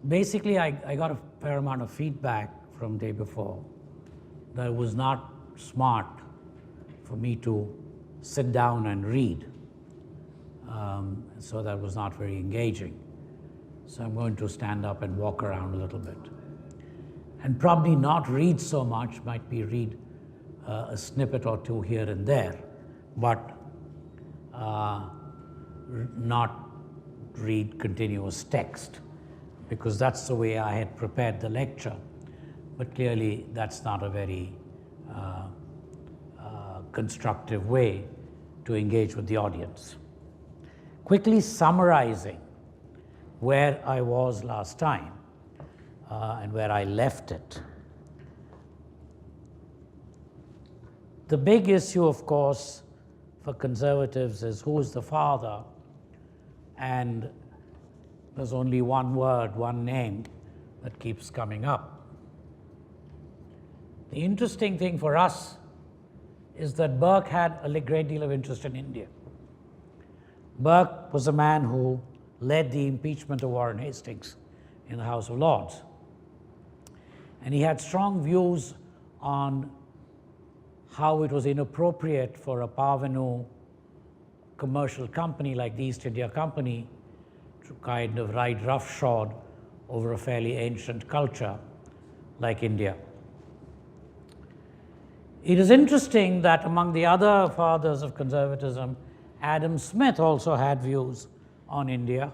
Basically, I got a fair amount of feedback from day before that it was not smart for me to sit down and read. So that was not very engaging. So I'm going to stand up and walk around a little bit. And probably not read so much, might be read a snippet or two here and there, but not read continuous text, because that's the way I had prepared the lecture. But clearly that's not a very constructive way to engage with the audience. Quickly summarizing where I was last time and where I left it. The big issue, of course, for conservatives is who is the father, and there's only one word, one name that keeps coming up. The interesting thing for us is that Burke had a great deal of interest in India. Burke was a man who led the impeachment of Warren Hastings in the House of Lords. And he had strong views on how it was inappropriate for a parvenu commercial company like the East India Company to kind of ride roughshod over a fairly ancient culture like India. It is interesting that among the other fathers of conservatism, Adam Smith also had views on India.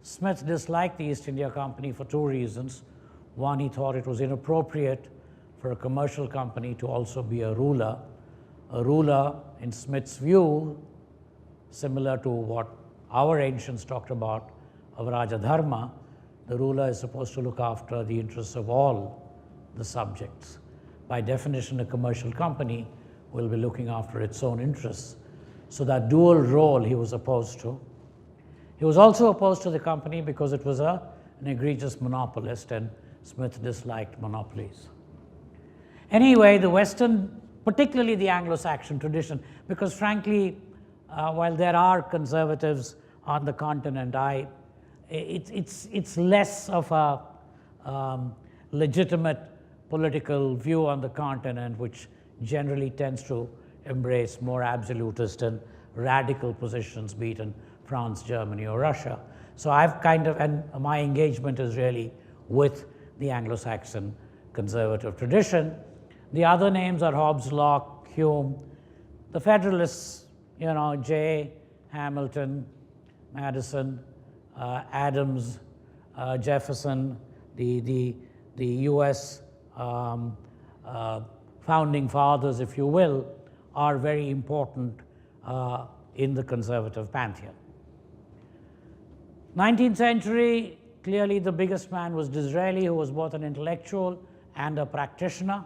Smith disliked the East India Company for two reasons. One, he thought it was inappropriate for a commercial company to also be a ruler. A ruler, in Smith's view, similar to what our ancients talked about of Raja Dharma, the ruler is supposed to look after the interests of all the subjects. By definition, a commercial company will be looking after its own interests. So that dual role he was opposed to. He was also opposed to the company because it was an egregious monopolist, and Smith disliked monopolies. Anyway, the Western, particularly the Anglo-Saxon tradition, because frankly, while there are conservatives on the continent, it's less of a legitimate political view on the continent, which generally tends to embrace more absolutist and radical positions, be it in France, Germany, or Russia. So I've kind of, and my engagement is really with the Anglo-Saxon conservative tradition. The other names are Hobbes, Locke, Hume. The Federalists, you know, Jay, Hamilton, Madison, Adams, Jefferson, the US founding fathers, if you will, are very important in the conservative pantheon. 19th century, clearly the biggest man was Disraeli, who was both an intellectual and a practitioner.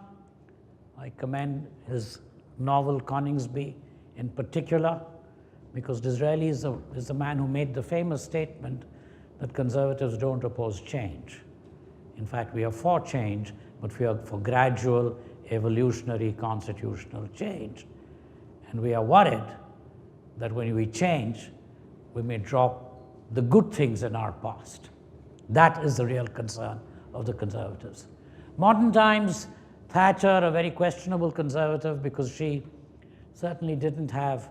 I commend his novel Coningsby in particular, because Disraeli is the man who made the famous statement that conservatives don't oppose change. In fact, we are for change, but we are for gradual, evolutionary, constitutional change. And we are worried that when we change, we may drop the good things in our past. That is the real concern of the conservatives. Modern times, Thatcher, a very questionable conservative, because she certainly didn't have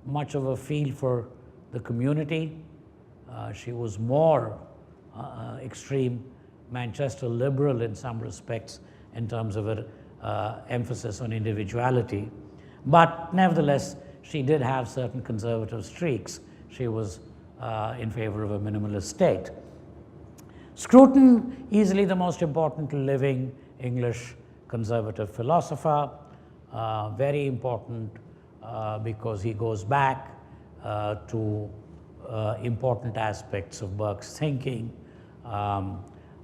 much of a feel for the community. She was more extreme Manchester liberal in some respects in terms of her emphasis on individuality. But nevertheless, she did have certain conservative streaks. She was in favor of a minimalist state. Scruton, easily the most important living English conservative philosopher, very important because he goes back to important aspects of Burke's thinking,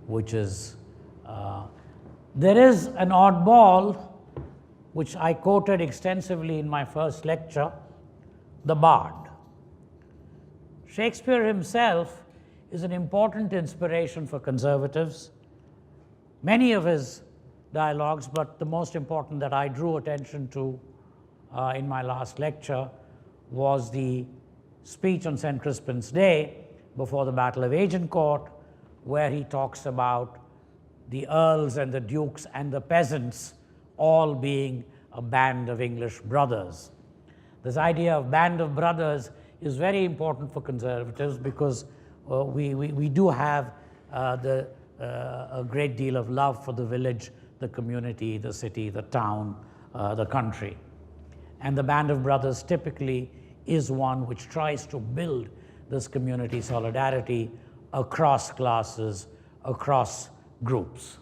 which is, there is an oddball which I quoted extensively in my first lecture, the Bard. Shakespeare himself is an important inspiration for conservatives. Many of his dialogues, but the most important that I drew attention to in my last lecture was the speech on St. Crispin's Day before the Battle of Agincourt, where he talks about the earls and the dukes and the peasants all being a band of English brothers. This idea of band of brothers is very important for conservatives because we do have a great deal of love for the village, the community, the city, the town, the country. And the band of brothers typically is one which tries to build this community solidarity across classes, across groups.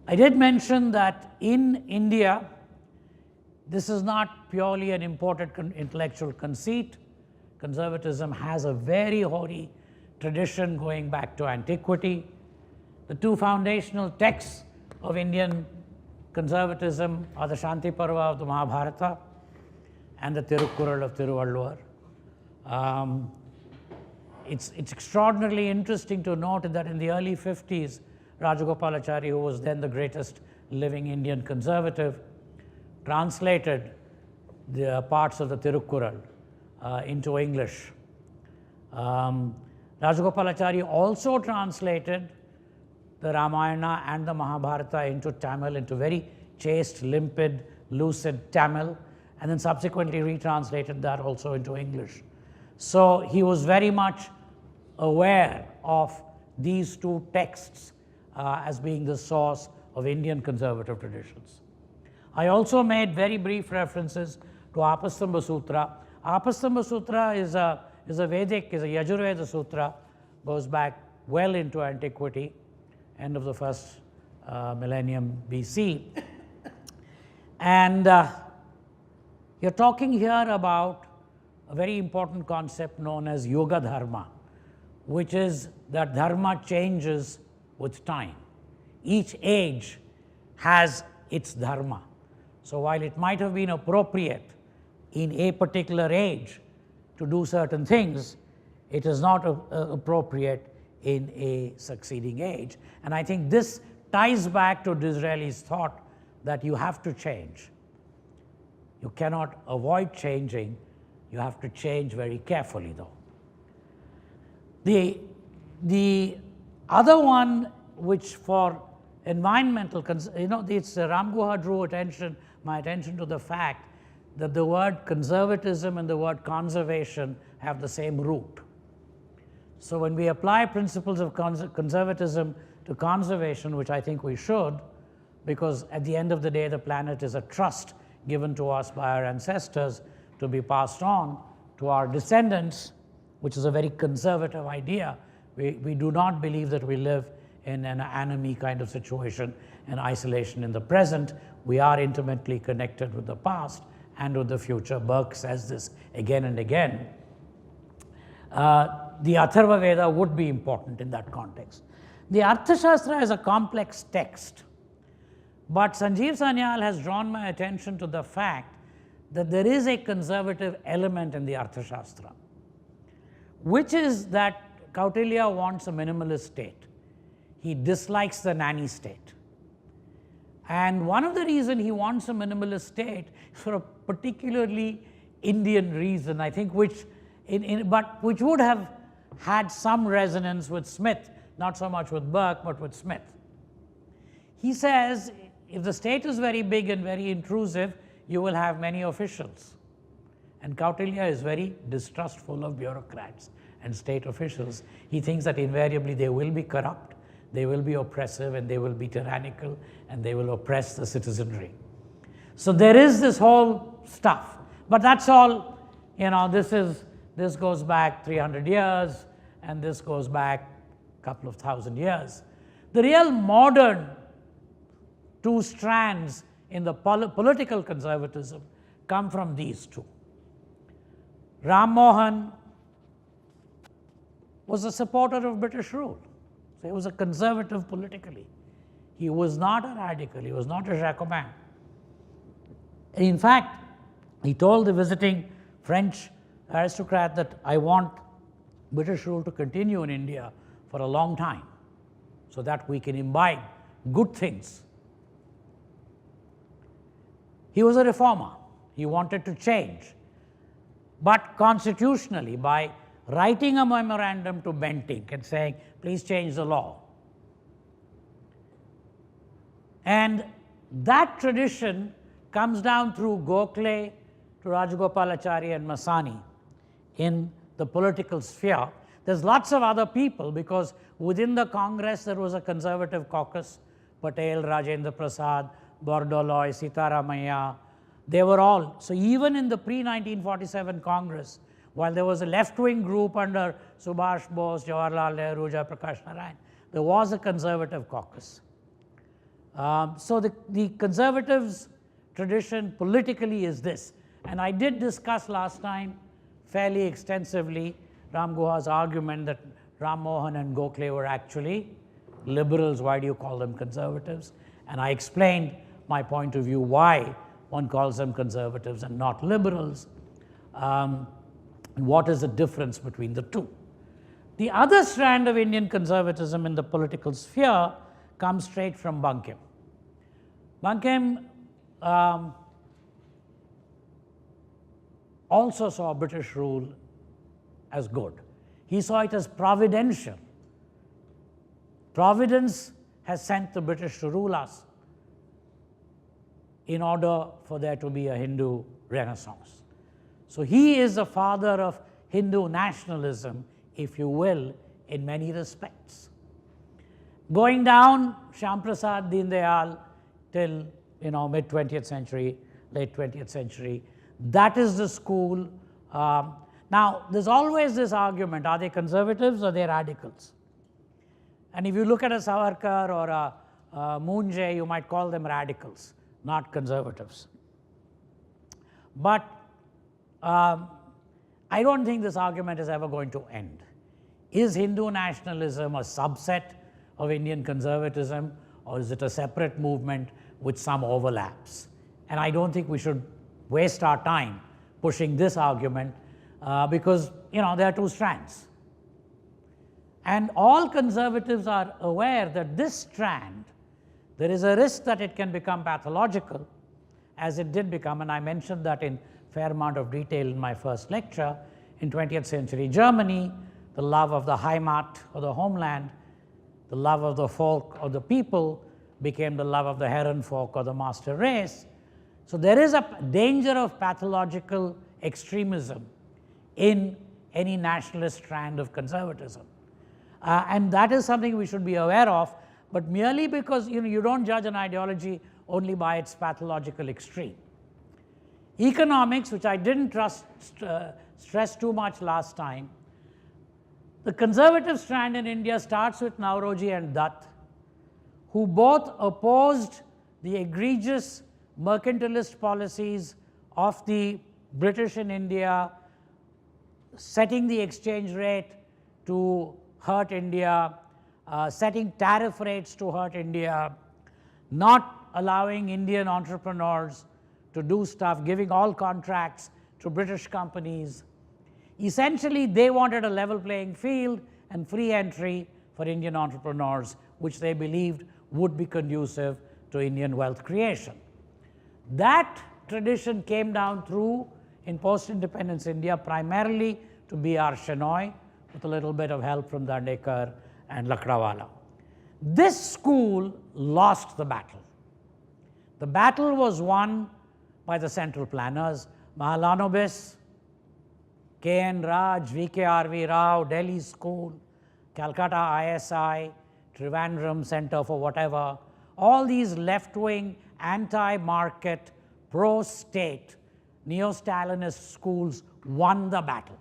I did mention that in India, this is not purely an imported intellectual conceit. Conservatism has a very hoary tradition going back to antiquity. The two foundational texts of Indian conservatism are the Shanti Parva of the Mahabharata and the Tirukkural of Tiruvalluvar. It's extraordinarily interesting to note that in the early 50s, Rajagopalachari, who was then the greatest living Indian conservative, translated the parts of the Tirukkural into English. Rajagopalachari also translated the Ramayana and the Mahabharata into Tamil, into very chaste, limpid, lucid Tamil, and then subsequently retranslated that also into English. So he was very much aware of these two texts as being the source of Indian conservative traditions. I also made very brief references to Apastamba Sutra. Apastamba Sutra is a Vedic, is a Yajurveda Sutra, goes back well into antiquity, end of the first millennium BC. And you're talking here about a very important concept known as Yoga Dharma, which is that Dharma changes with time. Each age has its Dharma. So while it might have been appropriate in a particular age to do certain things, it is not appropriate in a succeeding age. And I think this ties back to Disraeli's thought that you have to change. You cannot avoid changing. You have to change very carefully, though. The other one, which for environmental, it's Ram Guha drew my attention to the fact that the word conservatism and the word conservation have the same root. So when we apply principles of conservatism to conservation, which I think we should, because at the end of the day, the planet is a trust given to us by our ancestors to be passed on to our descendants, which is a very conservative idea. We do not believe that we live in an anomie kind of situation and isolation in the present. We are intimately connected with the past and with the future. Burke says this again and again. The Atharva Veda would be important in that context. The Arthashastra is a complex text, but Sanjeev Sanyal has drawn my attention to the fact that there is a conservative element in the Arthashastra, which is that Kautilya wants a minimalist state. He dislikes the nanny state. And one of the reasons he wants a minimalist state is for a particularly Indian reason, I think, which would have had some resonance with Smith, not so much with Burke, but with Smith. He says, if the state is very big and very intrusive, you will have many officials. And Kautilya is very distrustful of bureaucrats and state officials. He thinks that invariably they will be corrupt, they will be oppressive, and they will be tyrannical, and they will oppress the citizenry. So there is this whole stuff. But that's all, this goes back 300 years, and this goes back a couple of thousand years. The real modern two strands in the political conservatism come from these two. Ram Mohan was a supporter of British rule. So he was a conservative politically. He was not a radical. He was not a Jacobin. In fact, he told the visiting French aristocrat that I want British rule to continue in India for a long time so that we can imbibe good things. He was a reformer. He wanted to change, but constitutionally, by writing a memorandum to Bentinck and saying, please change the law. And that tradition comes down through Gokhale to Rajagopalachari and Masani in the political sphere. There's lots of other people, because within the Congress there was a conservative caucus, Patel, Rajendra Prasad, Bordoloi, Sitaramaiah, they were all. So even in the pre-1947 Congress, while there was a left-wing group under Subhash Bose, Jawaharlal Nehru, Jayaprakash Narayan, there was a conservative caucus. So the conservatives' tradition politically is this. And I did discuss last time fairly extensively Ram Guha's argument that Ram Mohan and Gokhale were actually liberals. Why do you call them conservatives? And I explained my point of view why one calls them conservatives and not liberals. And what is the difference between the two? The other strand of Indian conservatism in the political sphere comes straight from Bankim. Bankim also saw British rule as good. He saw it as providential. Providence has sent the British to rule us in order for there to be a Hindu renaissance. So he is the father of Hindu nationalism, if you will, in many respects. Going down Shyam Prasad, Deen Dayal till mid-20th century, late 20th century, that is the school. Now, there's always this argument, are they conservatives or are they radicals? And if you look at a Savarkar or a Moonjay, you might call them radicals, not conservatives. But I don't think this argument is ever going to end. Is Hindu nationalism a subset of Indian conservatism, or is it a separate movement with some overlaps? And I don't think we should waste our time pushing this argument because there are two strands. And all conservatives are aware that this strand, there is a risk that it can become pathological, as it did become, and I mentioned that in fair amount of detail in my first lecture. In 20th century Germany, the love of the Heimat or the homeland, the love of the folk or the people became the love of the Herrenvolk or the master race. So there is a danger of pathological extremism in any nationalist strand of conservatism. And that is something we should be aware of, but merely because you don't judge an ideology only by its pathological extreme. Economics, which I didn't stress too much last time, the conservative strand in India starts with Nauroji and Dutt, who both opposed the egregious mercantilist policies of the British in India, setting the exchange rate to hurt India, setting tariff rates to hurt India, not allowing Indian entrepreneurs to do stuff, giving all contracts to British companies. Essentially, they wanted a level playing field and free entry for Indian entrepreneurs, which they believed would be conducive to Indian wealth creation. That tradition came down through, in post-independence India, primarily to B.R. Shenoy, with a little bit of help from Dandekar and Lakdawala. This school lost the battle. The battle was won by the central planners, Mahalanobis, K.N. Raj, V.K.R.V. Rao, Delhi School, Calcutta ISI, Trivandrum Center for whatever. All these left-wing, anti-market, pro-state, neo-Stalinist schools won the battle.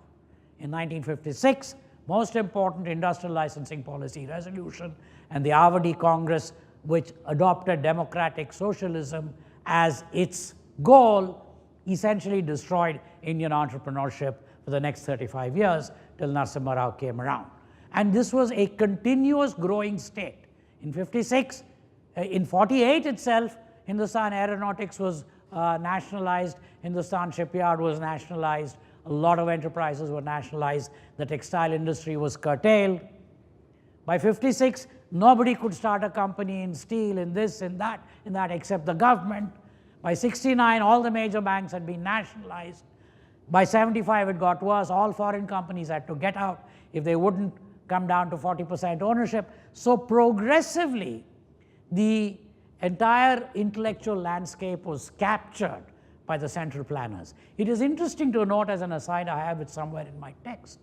In 1956, most important industrial licensing policy resolution, and the Avadi Congress, which adopted democratic socialism as its goal, essentially destroyed Indian entrepreneurship for the next 35 years till Narasimha Rao came around. And this was a continuous growing state. In 56, in 48 itself, Hindustan Aeronautics was nationalized, Hindustan Shipyard was nationalized, a lot of enterprises were nationalized, the textile industry was curtailed. By 56, nobody could start a company in steel, in this, in that, except the government. By 69, all the major banks had been nationalized. By 75, it got worse. All foreign companies had to get out if they wouldn't come down to 40% ownership. So progressively, the entire intellectual landscape was captured by the central planners. It is interesting to note, as an aside, I have it somewhere in my text,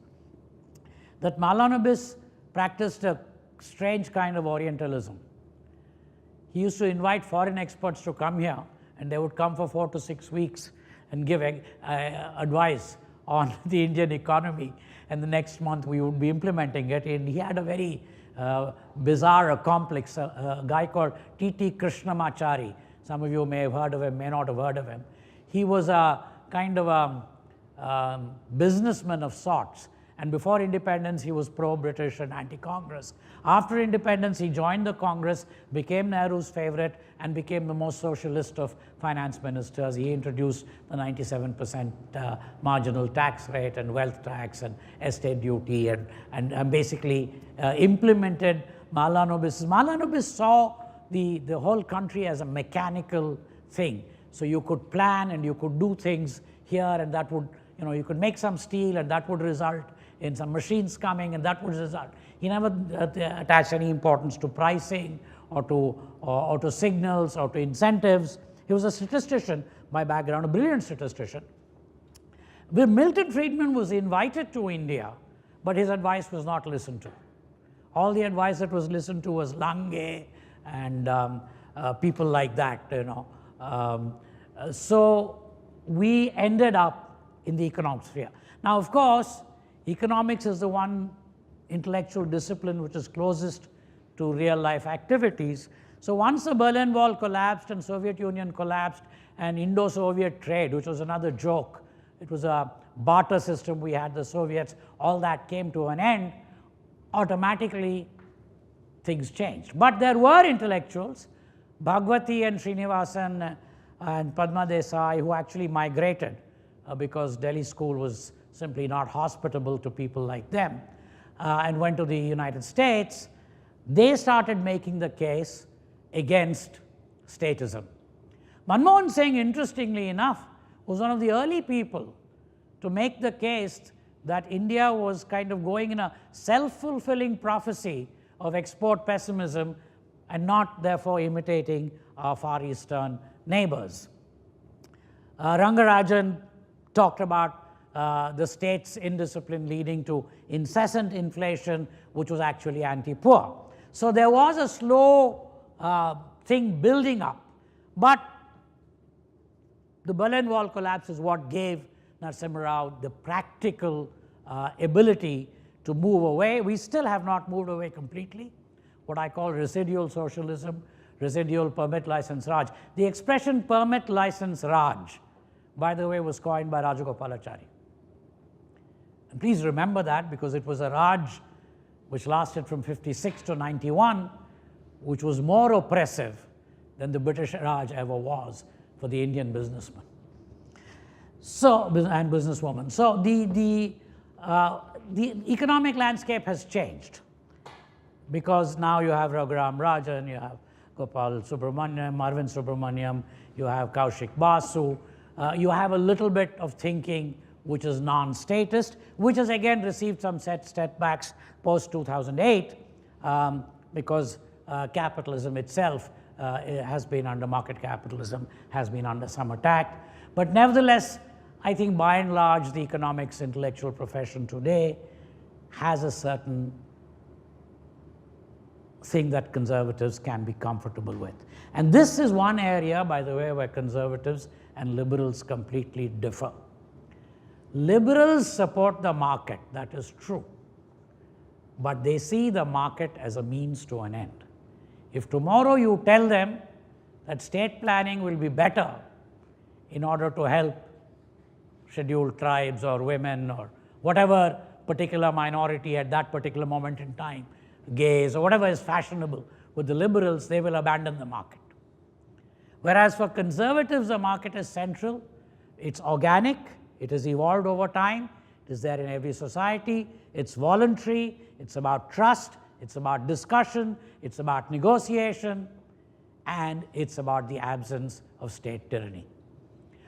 that Mahalanobis practiced a strange kind of Orientalism. He used to invite foreign experts to come here, and they would come for 4 to 6 weeks and give advice on the Indian economy, and the next month we would be implementing it. And he had a very bizarre, a complex, a guy called T.T. Krishnamachari. Some of you may have heard of him, may not have heard of him. He was a kind of a businessman of sorts, and before independence he was pro-British and anti-Congress. After independence he joined the Congress, became Nehru's favorite, and became the most socialist of finance ministers. He introduced the 97% marginal tax rate and wealth tax and estate duty, and basically implemented Mahalanobis. Mahalanobis saw the whole country as a mechanical thing. So you could plan and you could do things here, and that would, you could make some steel and that would result in some machines coming, and that would result. He never attached any importance to pricing or to signals or to incentives. He was a statistician by background, a brilliant statistician. Milton Friedman was invited to India, but his advice was not listened to. All the advice that was listened to was Lange and people like that, so we ended up in the economic sphere. Now, of course, economics is the one intellectual discipline which is closest to real life activities. So once the Berlin Wall collapsed and Soviet Union collapsed, and Indo-Soviet trade, which was another joke, it was a barter system we had, the Soviets, all that came to an end, automatically things changed. But there were intellectuals, Bhagwati and Srinivasan and Padma Desai, who actually migrated because Delhi school was simply not hospitable to people like them, and went to the United States. They started making the case against statism. Manmohan Singh, interestingly enough, was one of the early people to make the case that India was kind of going in a self-fulfilling prophecy of export pessimism and not therefore imitating our Far Eastern neighbors. Rangarajan talked about the state's indiscipline leading to incessant inflation, which was actually anti-poor. So there was a slow thing building up, but the Berlin Wall collapse is what gave Narasimha Rao the practical ability to move away. We still have not moved away completely, what I call residual socialism, residual permit license Raj. The expression permit license Raj, by the way, was coined by Rajagopalachari. And please remember that, because it was a Raj which lasted from 56 to 91, which was more oppressive than the British Raj ever was for the Indian businessman. So, and businesswoman. So the economic landscape has changed, because now you have Raghuram Rajan, you have Gopal Subramaniam, Arvind Subramaniam, you have Kaushik Basu, you have a little bit of thinking which is non-statist, which has again received some setbacks post-2008, because capitalism itself has been under, market capitalism has been under some attack. But nevertheless, I think by and large the economics intellectual profession today has a certain thing that conservatives can be comfortable with. And this is one area, by the way, where conservatives and liberals completely differ. Liberals support the market, that is true, but they see the market as a means to an end. If tomorrow you tell them that state planning will be better in order to help scheduled tribes or women or whatever particular minority at that particular moment in time, gays or whatever is fashionable with the liberals, they will abandon the market. Whereas for conservatives, the market is central, it's organic, it has evolved over time, it is there in every society, it's voluntary, it's about trust, it's about discussion, it's about negotiation, and it's about the absence of state tyranny.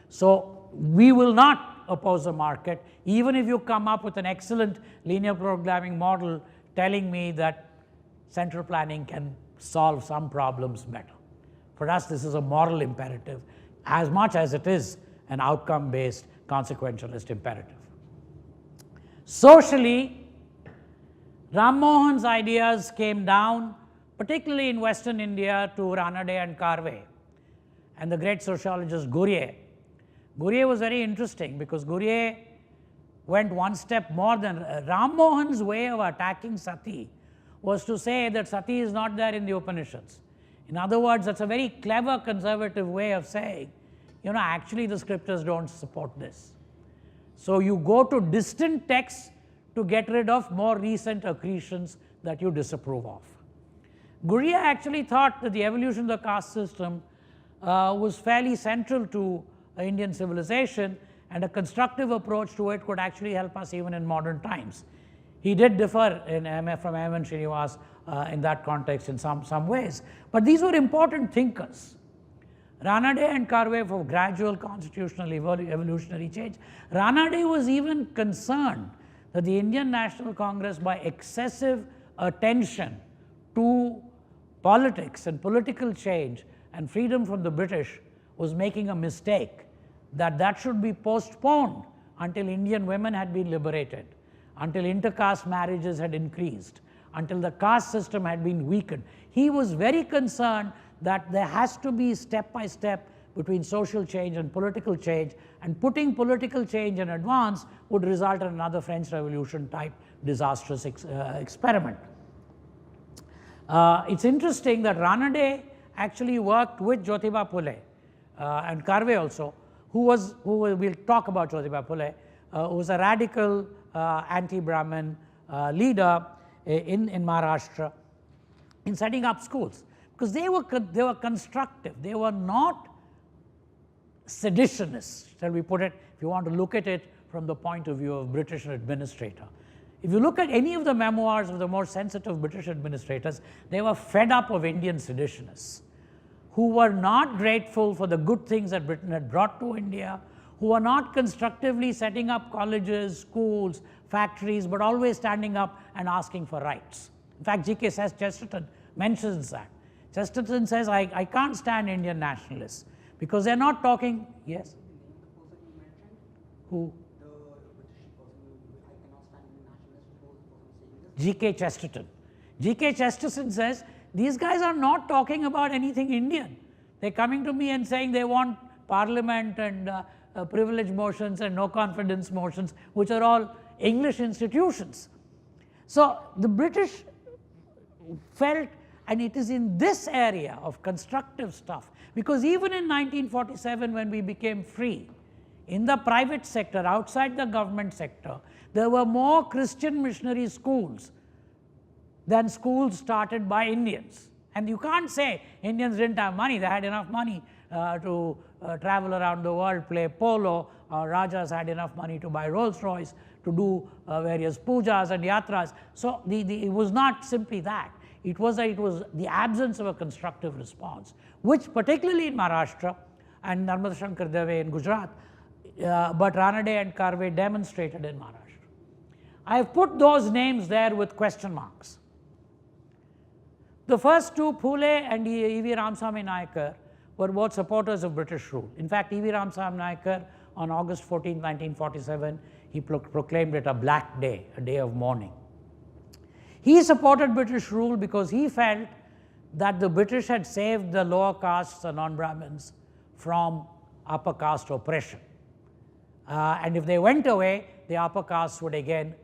So we will not oppose the market, even if you come up with an excellent linear programming model telling me that central planning can solve some problems better. For us, this is a moral imperative as much as it is an outcome-based consequentialist imperative. Socially, Ram Mohan's ideas came down, particularly in Western India, to Ranade and Karve and the great sociologist Gurye. Gurye was very interesting because Gurye went one step more than Ram Mohan's way of attacking Sati was to say that Sati is not there in the Upanishads. In other words, that's a very clever conservative way of saying, you know, actually the scriptures don't support this. So you go to distant texts to get rid of more recent accretions that you disapprove of. Gurye actually thought that the evolution of the caste system was fairly central to Indian civilization, and a constructive approach to it could actually help us even in modern times. He did differ from M. N. Srinivas in that context in some ways, but these were important thinkers. Ranade and Karve for gradual constitutional evolutionary change. Ranade was even concerned that the Indian National Congress, by excessive attention to politics and political change and freedom from the British, was making a mistake, that should be postponed until Indian women had been liberated, until intercaste marriages had increased, until the caste system had been weakened. He was very concerned that there has to be step by step between social change and political change, and putting political change in advance would result in another French Revolution type disastrous experiment. It's interesting that Ranade actually worked with Jyotiba Phule and Karve also, who we'll talk about Jyotiba Phule, who was a radical anti-Brahmin leader in Maharashtra in setting up schools, because they were constructive. They were not seditionists, shall we put it, if you want to look at it from the point of view of British administrator. If you look at any of the memoirs of the more sensitive British administrators, they were fed up of Indian seditionists who were not grateful for the good things that Britain had brought to India, who were not constructively setting up colleges, schools, factories, but always standing up and asking for rights. In fact, G.K. Chesterton mentions that. Chesterton says, I can't stand Indian nationalists because they're not talking, yes? Who? G.K. Chesterton. G.K. Chesterton says, these guys are not talking about anything Indian. They're coming to me and saying they want parliament and privilege motions and no confidence motions, which are all English institutions. So the British felt, and it is in this area of constructive stuff, because even in 1947 when we became free, in the private sector, outside the government sector, there were more Christian missionary schools than schools started by Indians. And you can't say Indians didn't have money. They had enough money to travel around the world, play polo, or Rajas had enough money to buy Rolls Royce, to do various pujas and yatras. So it was not simply that. It was the absence of a constructive response, which particularly in Maharashtra and Narmada Shankar Dave in Gujarat, but Ranade and Karve demonstrated in Maharashtra. I have put those names there with question marks. The first two, Phule and E.V. Ramaswamy Nayakar, were both supporters of British rule. In fact, E.V. Ramaswamy Nayakar, on August 14, 1947, he proclaimed it a black day, a day of mourning. He supported British rule because he felt that the British had saved the lower castes, the non-Brahmins, from upper caste oppression. And if they went away, the upper castes would again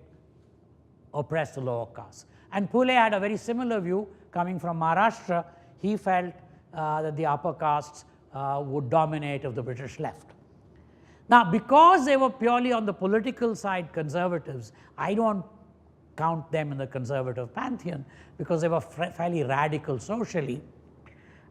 oppress the lower castes. And Phule had a very similar view. Coming from Maharashtra, he felt that the upper castes would dominate if the British left. Now, because they were purely on the political side conservatives, I don't count them in the conservative pantheon because they were fairly radical socially.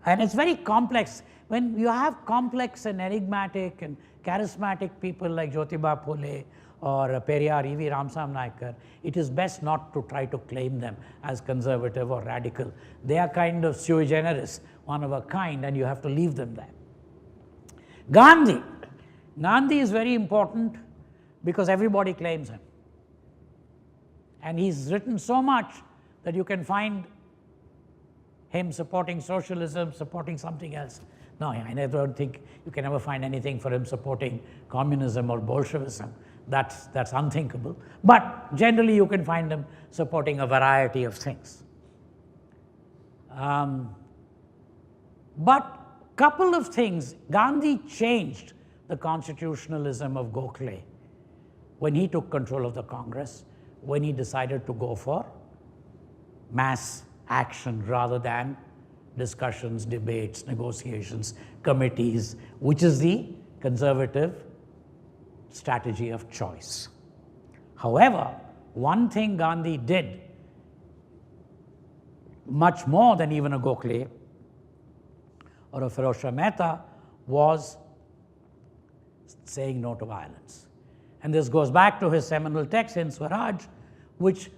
And it's very complex. When you have complex and enigmatic and charismatic people like Jyotiba Phule or Periyar, E.V. Ramaswamy Nayakar, it is best not to try to claim them as conservative or radical. They are kind of sui generis, one of a kind, and you have to leave them there. Gandhi is very important because everybody claims him. And he's written so much that you can find him supporting socialism, supporting something else. No, I never think you can ever find anything for him supporting communism or Bolshevism. That's unthinkable. But generally you can find him supporting a variety of things. But couple of things, Gandhi changed the constitutionalism of Gokhale when he took control of the Congress, when he decided to go for mass action rather than discussions, debates, negotiations, committees, which is the conservative strategy of choice. However, one thing Gandhi did much more than even a Gokhale or a Firoz Mehta was saying no to violence. And this goes back to his seminal text in Swaraj, which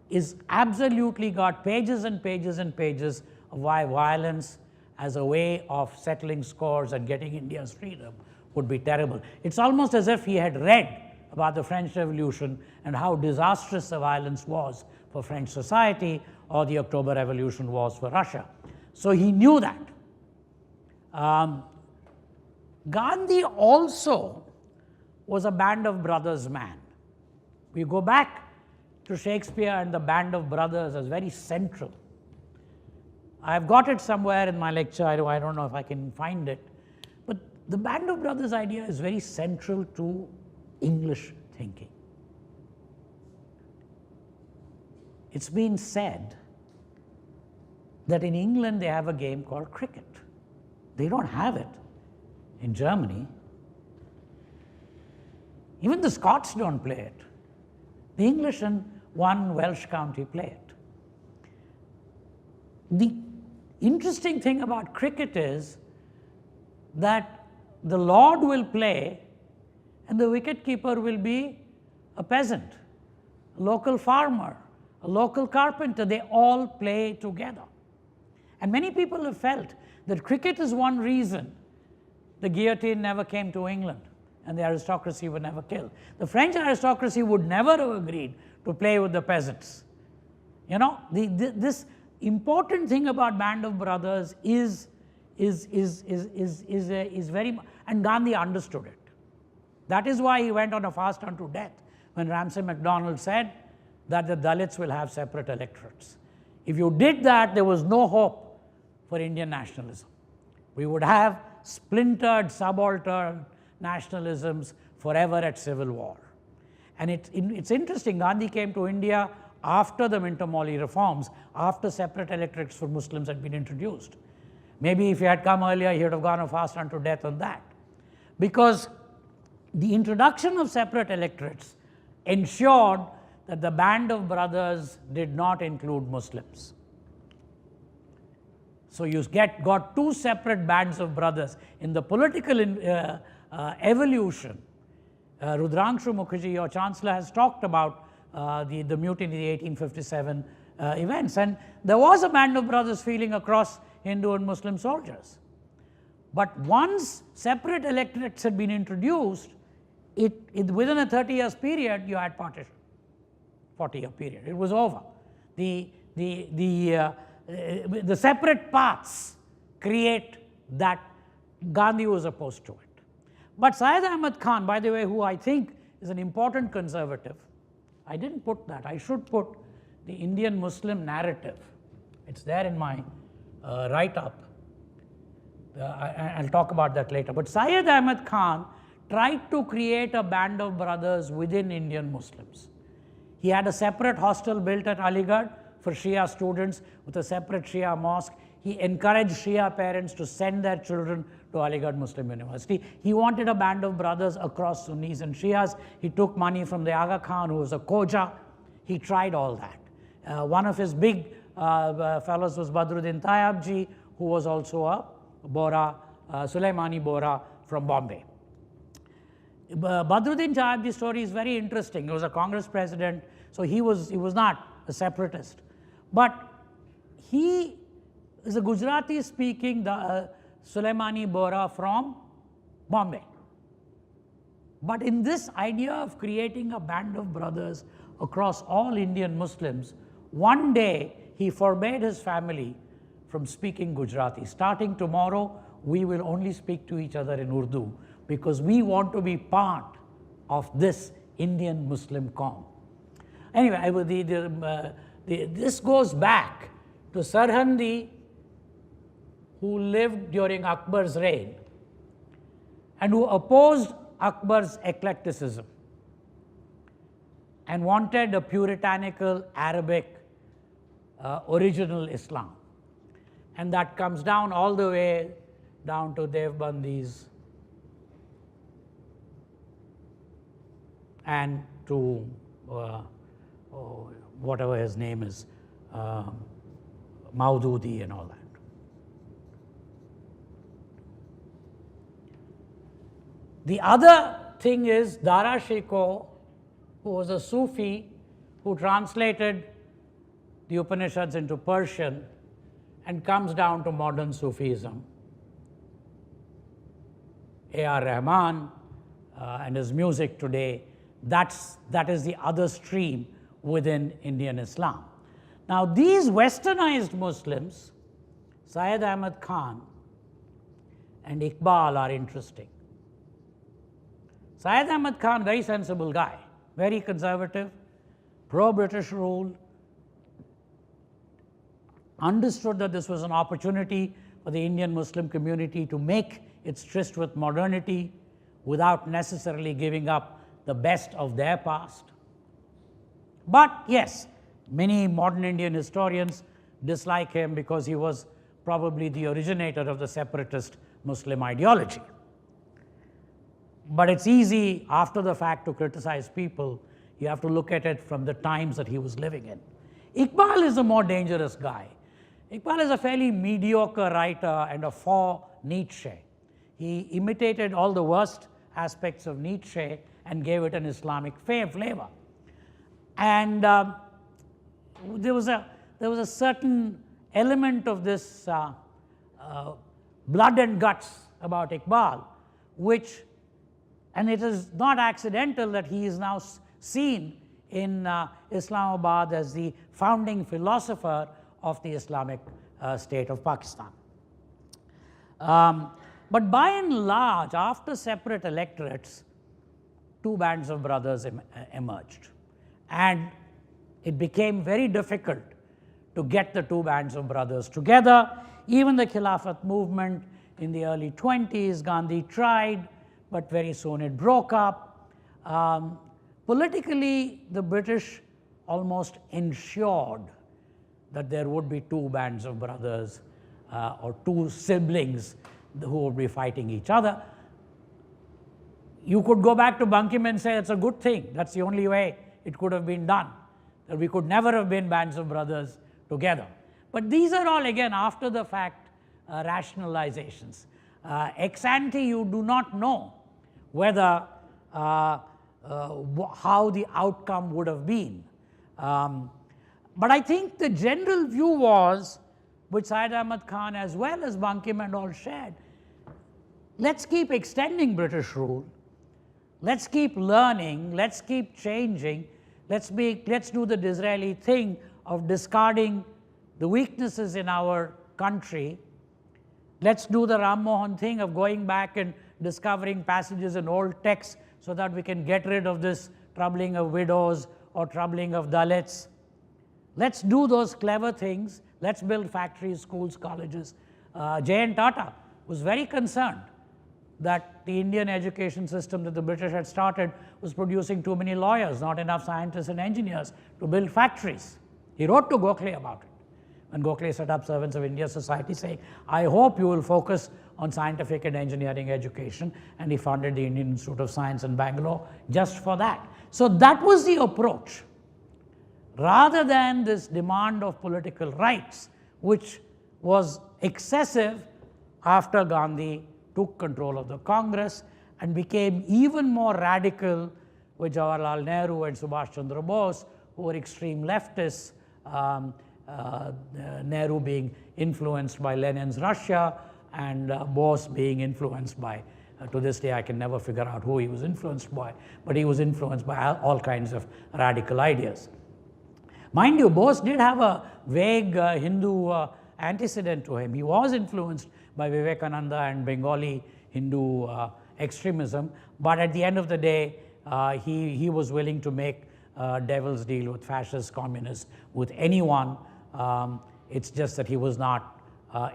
is absolutely got pages and pages and pages of why violence as a way of settling scores and getting India's freedom would be terrible. It's almost as if he had read about the French Revolution and how disastrous the violence was for French society, or the October Revolution was for Russia. So he knew that. Gandhi also was a band of brothers man. We go back to Shakespeare and the band of brothers as very central. I've got it somewhere in my lecture, I don't know if I can find it, but the band of brothers idea is very central to English thinking. It's been said that in England they have a game called cricket. They don't have it in Germany. Even the Scots don't play it. The English and one Welsh county play it. The interesting thing about cricket is that the lord will play and the wicket-keeper will be a peasant, a local farmer, a local carpenter. They all play together. And many people have felt that cricket is one reason the guillotine never came to England and the aristocracy were never killed. The French aristocracy would never have agreed to play with the peasants. You know, this important thing about band of brothers is very, and Gandhi understood it. That is why he went on a fast unto death when Ramsay MacDonald said that the Dalits will have separate electorates. If you did that, there was no hope for Indian nationalism. We would have splintered, subaltern nationalisms forever at civil war. And it's interesting, Gandhi came to India after the Minter-Morley reforms, after separate electorates for Muslims had been introduced. Maybe if he had come earlier, he would have gone a fast unto death on that. Because the introduction of separate electorates ensured that the band of brothers did not include Muslims. So you got two separate bands of brothers. In the political evolution, Rudrangshu Mukherjee, your chancellor, has talked about the mutiny, the 1857 events. And there was a band of brothers feeling across Hindu and Muslim soldiers. But once separate electorates had been introduced, within a 30 years period, you had partition. 40-year period. It was over. The separate paths create that. Gandhi was opposed to it. But Syed Ahmad Khan, by the way, who I think is an important conservative, I didn't put that. I should put the Indian Muslim narrative. It's there in my write-up. I'll talk about that later. But Syed Ahmad Khan tried to create a band of brothers within Indian Muslims. He had a separate hostel built at Aligarh for Shia students with a separate Shia mosque. He encouraged Shia parents to send their children to Aligarh Muslim University. He wanted a band of brothers across Sunnis and Shias. He took money from the Aga Khan, who was a Khoja. He tried all that. One of his big fellows was Badruddin Tayyabji, who was also a Bora, Sulaimani Bora from Bombay. Badruddin Tayyabji's story is very interesting. He was a Congress president, so he was not a separatist. But he is a Gujarati-speaking Sulaimani Bora from Bombay. But in this idea of creating a band of brothers across all Indian Muslims, one day he forbade his family from speaking Gujarati. Starting tomorrow, we will only speak to each other in Urdu because we want to be part of this Indian Muslim Qawm. Anyway, this goes back to Sarhandi, who lived during Akbar's reign and who opposed Akbar's eclecticism and wanted a puritanical Arabic original Islam. And that comes down all the way down to Devbandis and to whatever his name is, Maududi and all that. The other thing is Dara Shikoh, who was a Sufi who translated the Upanishads into Persian and comes down to modern Sufism. A.R. Rahman and his music today, that is the other stream within Indian Islam. Now these westernized Muslims, Syed Ahmad Khan and Iqbal, are interesting. Syed Ahmad Khan, very sensible guy, very conservative, pro-British rule, understood that this was an opportunity for the Indian Muslim community to make its tryst with modernity without necessarily giving up the best of their past. But yes, many modern Indian historians dislike him because he was probably the originator of the separatist Muslim ideology. But it's easy after the fact to criticize people. You have to look at it from the times that he was living in. Iqbal is a more dangerous guy. Iqbal is a fairly mediocre writer and a for Nietzsche. He imitated all the worst aspects of Nietzsche and gave it an Islamic flavor. And there was a certain element of this blood and guts about Iqbal, which, and it is not accidental that he is now seen in Islamabad as the founding philosopher of the Islamic State of Pakistan. But by and large, after separate electorates, two bands of brothers emerged. And it became very difficult to get the two bands of brothers together. Even the Khilafat movement in the early 20s, Gandhi tried, but very soon it broke up. Politically, the British almost ensured that there would be two bands of brothers or two siblings who would be fighting each other. You could go back to Bankim and say it's a good thing. That's the only way it could have been done, that we could never have been bands of brothers together. But these are all, again, after the fact rationalizations. Ex ante, you do not know whether how the outcome would have been. But I think the general view was, which Syed Ahmad Khan as well as Bankim and all shared, let's keep extending British rule, let's keep learning, let's keep changing, let's do the Disraeli thing of discarding the weaknesses in our country. Let's do the Ram Mohan thing of going back and discovering passages in old texts so that we can get rid of this troubling of widows or troubling of Dalits. Let's do those clever things. Let's build factories, schools, colleges. J.N. Tata was very concerned that the Indian education system that the British had started was producing too many lawyers, not enough scientists and engineers to build factories. He wrote to Gokhale about it. When Gokhale set up Servants of India Society, saying, I hope you will focus on scientific and engineering education, and he founded the Indian Institute of Science in Bangalore just for that. So that was the approach. Rather than this demand of political rights, which was excessive after Gandhi took control of the Congress and became even more radical with Jawaharlal Nehru and Subhash Chandra Bose, who were extreme leftists, Nehru being influenced by Lenin's Russia and Bose being influenced by To this day, I can never figure out who he was influenced by, but he was influenced by all kinds of radical ideas. Mind you, Bose did have a vague Hindu antecedent to him. He was influenced by Vivekananda and Bengali Hindu extremism, but at the end of the day, he was willing to make devil's deal with fascists, communists, with anyone. It's just that he was not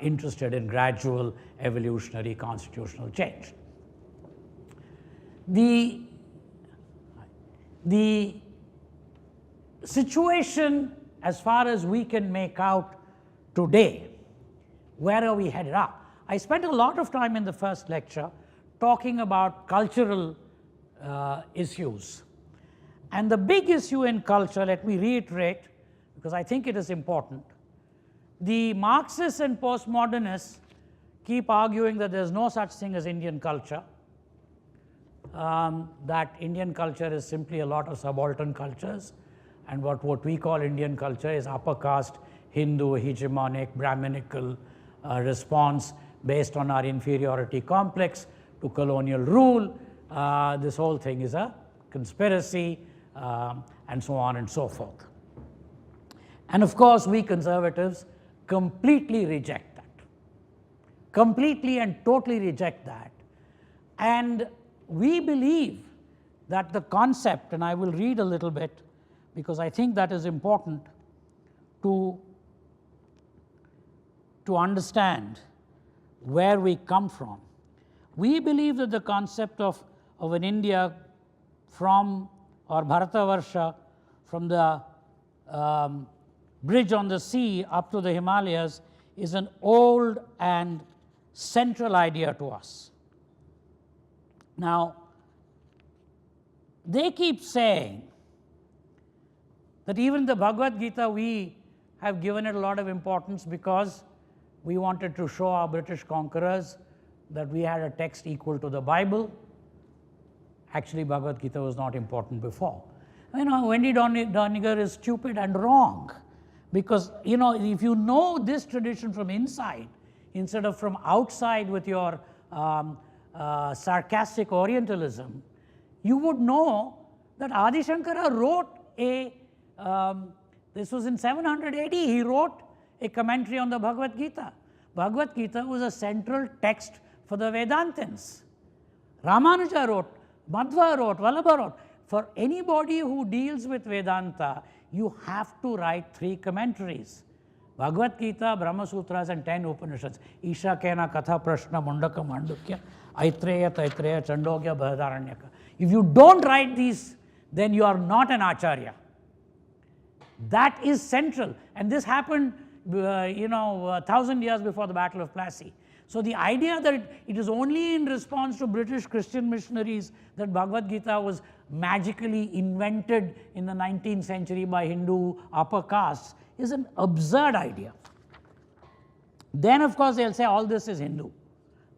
interested in gradual evolutionary constitutional change. The situation, as far as we can make out today, where are we headed up? I spent a lot of time in the first lecture talking about cultural issues. And the big issue in culture, let me reiterate, because I think it is important. The Marxists and postmodernists keep arguing that there is no such thing as Indian culture, that Indian culture is simply a lot of subaltern cultures, and what we call Indian culture is upper caste, Hindu, hegemonic, Brahminical response based on our inferiority complex to colonial rule. This whole thing is a conspiracy, and so on and so forth. And of course, we conservatives completely reject that. Completely and totally reject that. And we believe that the concept, and I will read a little bit because I think that is important to understand where we come from. We believe that the concept of an India from, or Bharatavarsha, from the bridge on the sea up to the Himalayas is an old and central idea to us. Now, they keep saying that even the Bhagavad Gita, we have given it a lot of importance because we wanted to show our British conquerors that we had a text equal to the Bible. Actually, Bhagavad Gita was not important before. You know, Wendy Doniger is stupid and wrong, because, you know, if you know this tradition from inside, instead of from outside with your sarcastic Orientalism, you would know that Adi Shankara wrote this was in 700 AD, he wrote a commentary on the Bhagavad Gita. Bhagavad Gita was a central text for the Vedantins. Ramanuja wrote, Madhva wrote, Vallabha wrote. For anybody who deals with Vedanta, you have to write 3 commentaries. Bhagavad Gita, Brahma Sutras, and 10 Upanishads. Isha Kena Katha Prashna Mundaka Mandukya, Aitreya Taitreya Chandogya Bahadaranyaka. If you don't write these, then you are not an Acharya. That is central. And this happened, 1,000 years before the Battle of Plassey. So the idea that it is only in response to British Christian missionaries that Bhagavad Gita was magically invented in the 19th century by Hindu upper castes is an absurd idea. Then, of course, they'll say all this is Hindu.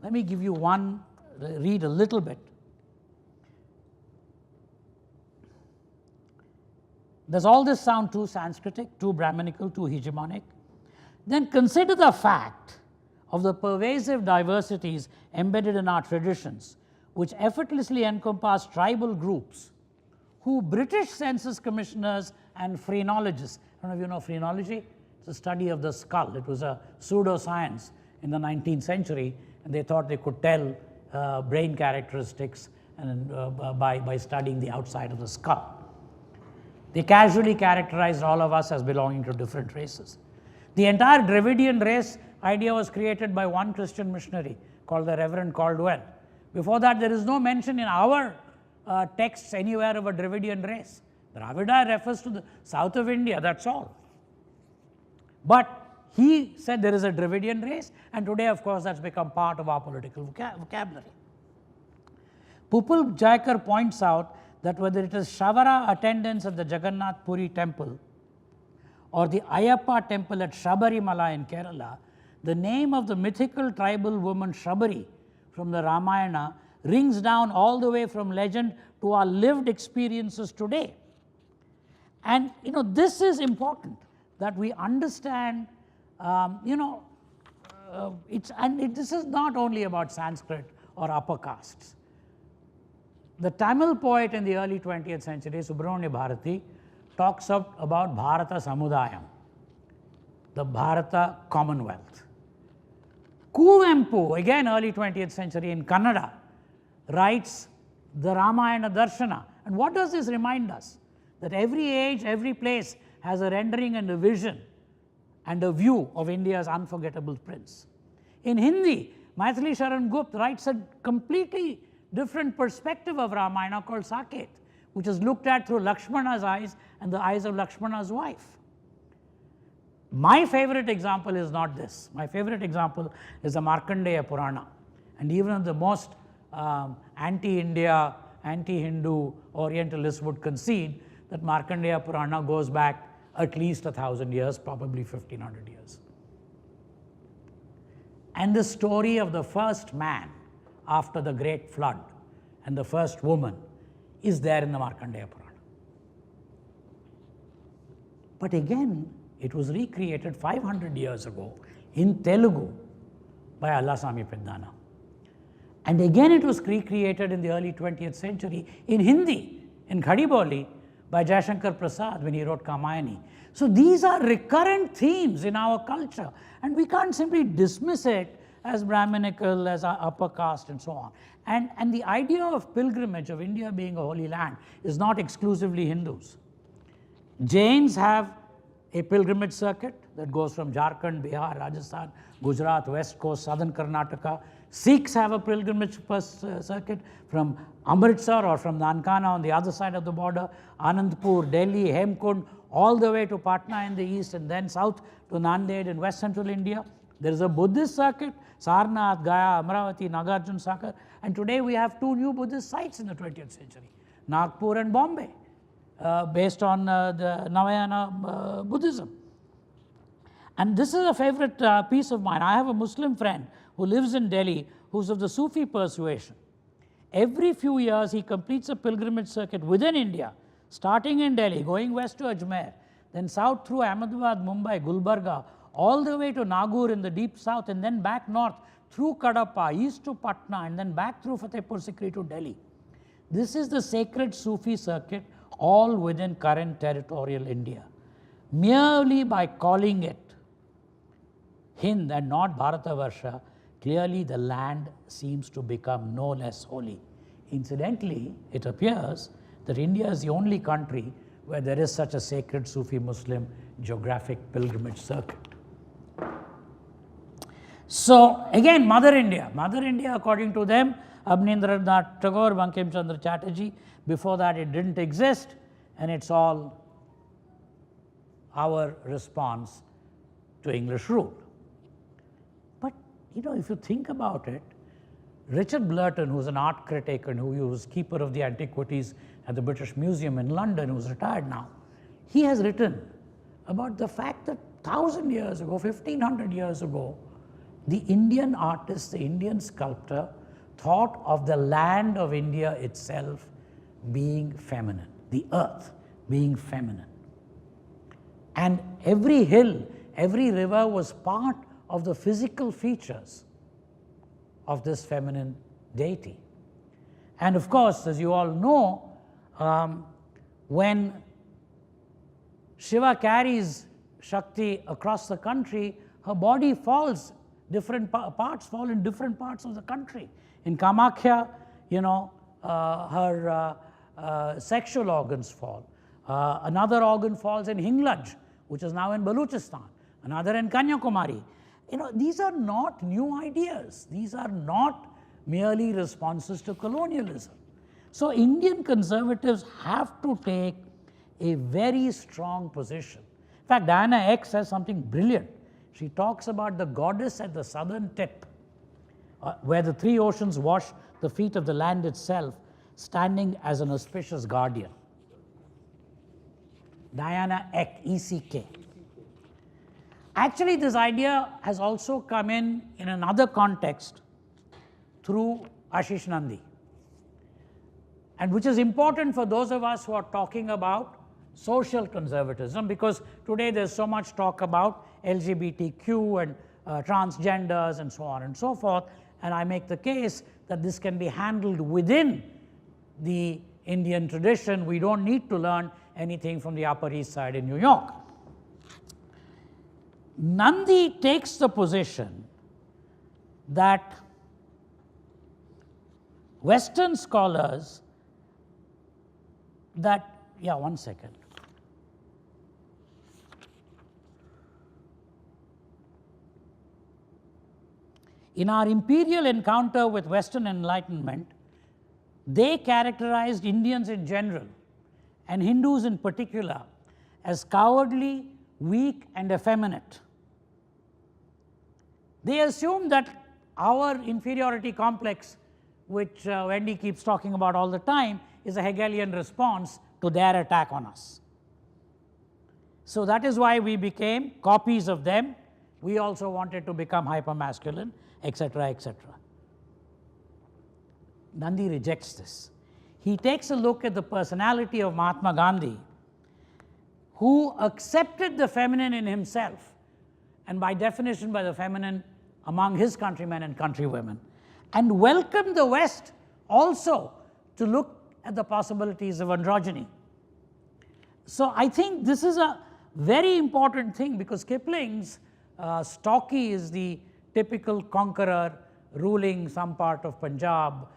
Let me give you one, read a little bit. Does all this sound too Sanskritic, too Brahminical, too hegemonic? Then consider the fact of the pervasive diversities embedded in our traditions, which effortlessly encompass tribal groups who British census commissioners and phrenologists, I don't know if you know phrenology, it's a study of the skull. It was a pseudoscience in the 19th century, and they thought they could tell brain characteristics and, by studying the outside of the skull. They casually characterized all of us as belonging to different races. The entire Dravidian race idea was created by one Christian missionary called the Reverend Caldwell. Before that, there is no mention in our texts anywhere of a Dravidian race. Dravida refers to the south of India, that's all. But he said there is a Dravidian race, and today, of course, that's become part of our political vocabulary. Pupul Jayakar points out that whether it is Shavara attendance at the Jagannath Puri temple or the Ayyappa temple at Shabarimala in Kerala, the name of the mythical tribal woman Shabari from the Ramayana rings down all the way from legend to our lived experiences today. And this is important, that we understand, this is not only about Sanskrit or upper castes. The Tamil poet in the early 20th century, Subramanya Bharati, talks about Bharata Samudayam, the Bharata Commonwealth. Kuvempu, again early 20th century in Kannada, writes the Ramayana Darshana. And what does this remind us? That every age, every place has a rendering and a vision and a view of India's unforgettable prince. In Hindi, Maithili Sharan Gupt writes a completely different perspective of Ramayana called Saket, which is looked at through Lakshmana's eyes and the eyes of Lakshmana's wife. My favorite example is not this. My favorite example is the Markandeya Purana. And even the most anti-India, anti-Hindu Orientalists would concede that Markandeya Purana goes back at least 1,000 years, probably 1,500 years. And the story of the first man after the great flood and the first woman is there in the Markandeya Purana. But again, it was recreated 500 years ago in Telugu by Allasamy Peddana. And again it was recreated in the early 20th century in Hindi, in Khadiboli, by Jayashankar Prasad when he wrote Kamayani. So these are recurrent themes in our culture, and we can't simply dismiss it as Brahminical, as upper caste and so on. And the idea of pilgrimage, of India being a holy land, is not exclusively Hindus. Jains have a pilgrimage circuit that goes from Jharkhand, Bihar, Rajasthan, Gujarat, West Coast, Southern Karnataka. Sikhs have a pilgrimage circuit from Amritsar or from Nankana on the other side of the border, Anandpur, Delhi, Hemkund, all the way to Patna in the east and then south to Nanded in west central India. There is a Buddhist circuit, Sarnath, Gaya, Amravati, Nagarjun Sagar, and today we have two new Buddhist sites in the 20th century, Nagpur and Bombay, based on the Navayana Buddhism. And this is a favorite piece of mine. I have a Muslim friend who lives in Delhi who's of the Sufi persuasion. Every few years he completes a pilgrimage circuit within India, starting in Delhi, going west to Ajmer, then south through Ahmedabad, Mumbai, Gulbarga, all the way to Nagaur in the deep south, and then back north through Kadapa, east to Patna, and then back through Fatehpur Sikri to Delhi. This is the sacred Sufi circuit, all within current territorial India. Merely by calling it Hind and not Bharatavarsha, clearly the land seems to become no less holy. Incidentally, it appears that India is the only country where there is such a sacred Sufi Muslim geographic pilgrimage circuit. So again, Mother India. Mother India, according to them, Abanindranath Tagore, Bankim Chandra Chatterjee, before that it didn't exist, and it's all our response to English rule. But, you know, if you think about it, Richard Blurton, who's an art critic and who was keeper of the antiquities at the British Museum in London, who's retired now, he has written about the fact that 1,000 years ago, 1,500 years ago, the Indian artist, the Indian sculptor, thought of the land of India itself being feminine, the earth being feminine. And every hill, every river was part of the physical features of this feminine deity. And of course, as you all know, when Shiva carries Shakti across the country, her body falls, different parts fall in different parts of the country. In Kamakhya, you know, her sexual organs fall. Another organ falls in Hinglaj, which is now in Baluchistan. Another in Kanyakumari. You know, these are not new ideas. These are not merely responses to colonialism. So Indian conservatives have to take a very strong position. In fact, Diana X says something brilliant. She talks about the goddess at the southern tip, where the three oceans wash the feet of the land itself, standing as an auspicious guardian. Diana Ek, E-C-K. Actually, this idea has also come in another context through Ashish Nandi, and which is important for those of us who are talking about social conservatism, because today there's so much talk about LGBTQ and transgenders and so on and so forth, and I make the case that this can be handled within the Indian tradition. We don't need to learn anything from the Upper East Side in New York. Nandi takes the position that Western scholars that, yeah, one second. In our imperial encounter with Western enlightenment, they characterized Indians in general and Hindus in particular as cowardly, weak, and effeminate. They assumed that our inferiority complex, which Wendy keeps talking about all the time, is a Hegelian response to their attack on us. So that is why we became copies of them. We also wanted to become hypermasculine, etc., etc. Nandi rejects this. He takes a look at the personality of Mahatma Gandhi, who accepted the feminine in himself, and by definition by the feminine among his countrymen and countrywomen, and welcomed the West also to look at the possibilities of androgyny. So I think this is a very important thing, because Kipling's Stocky is the typical conqueror ruling some part of Punjab,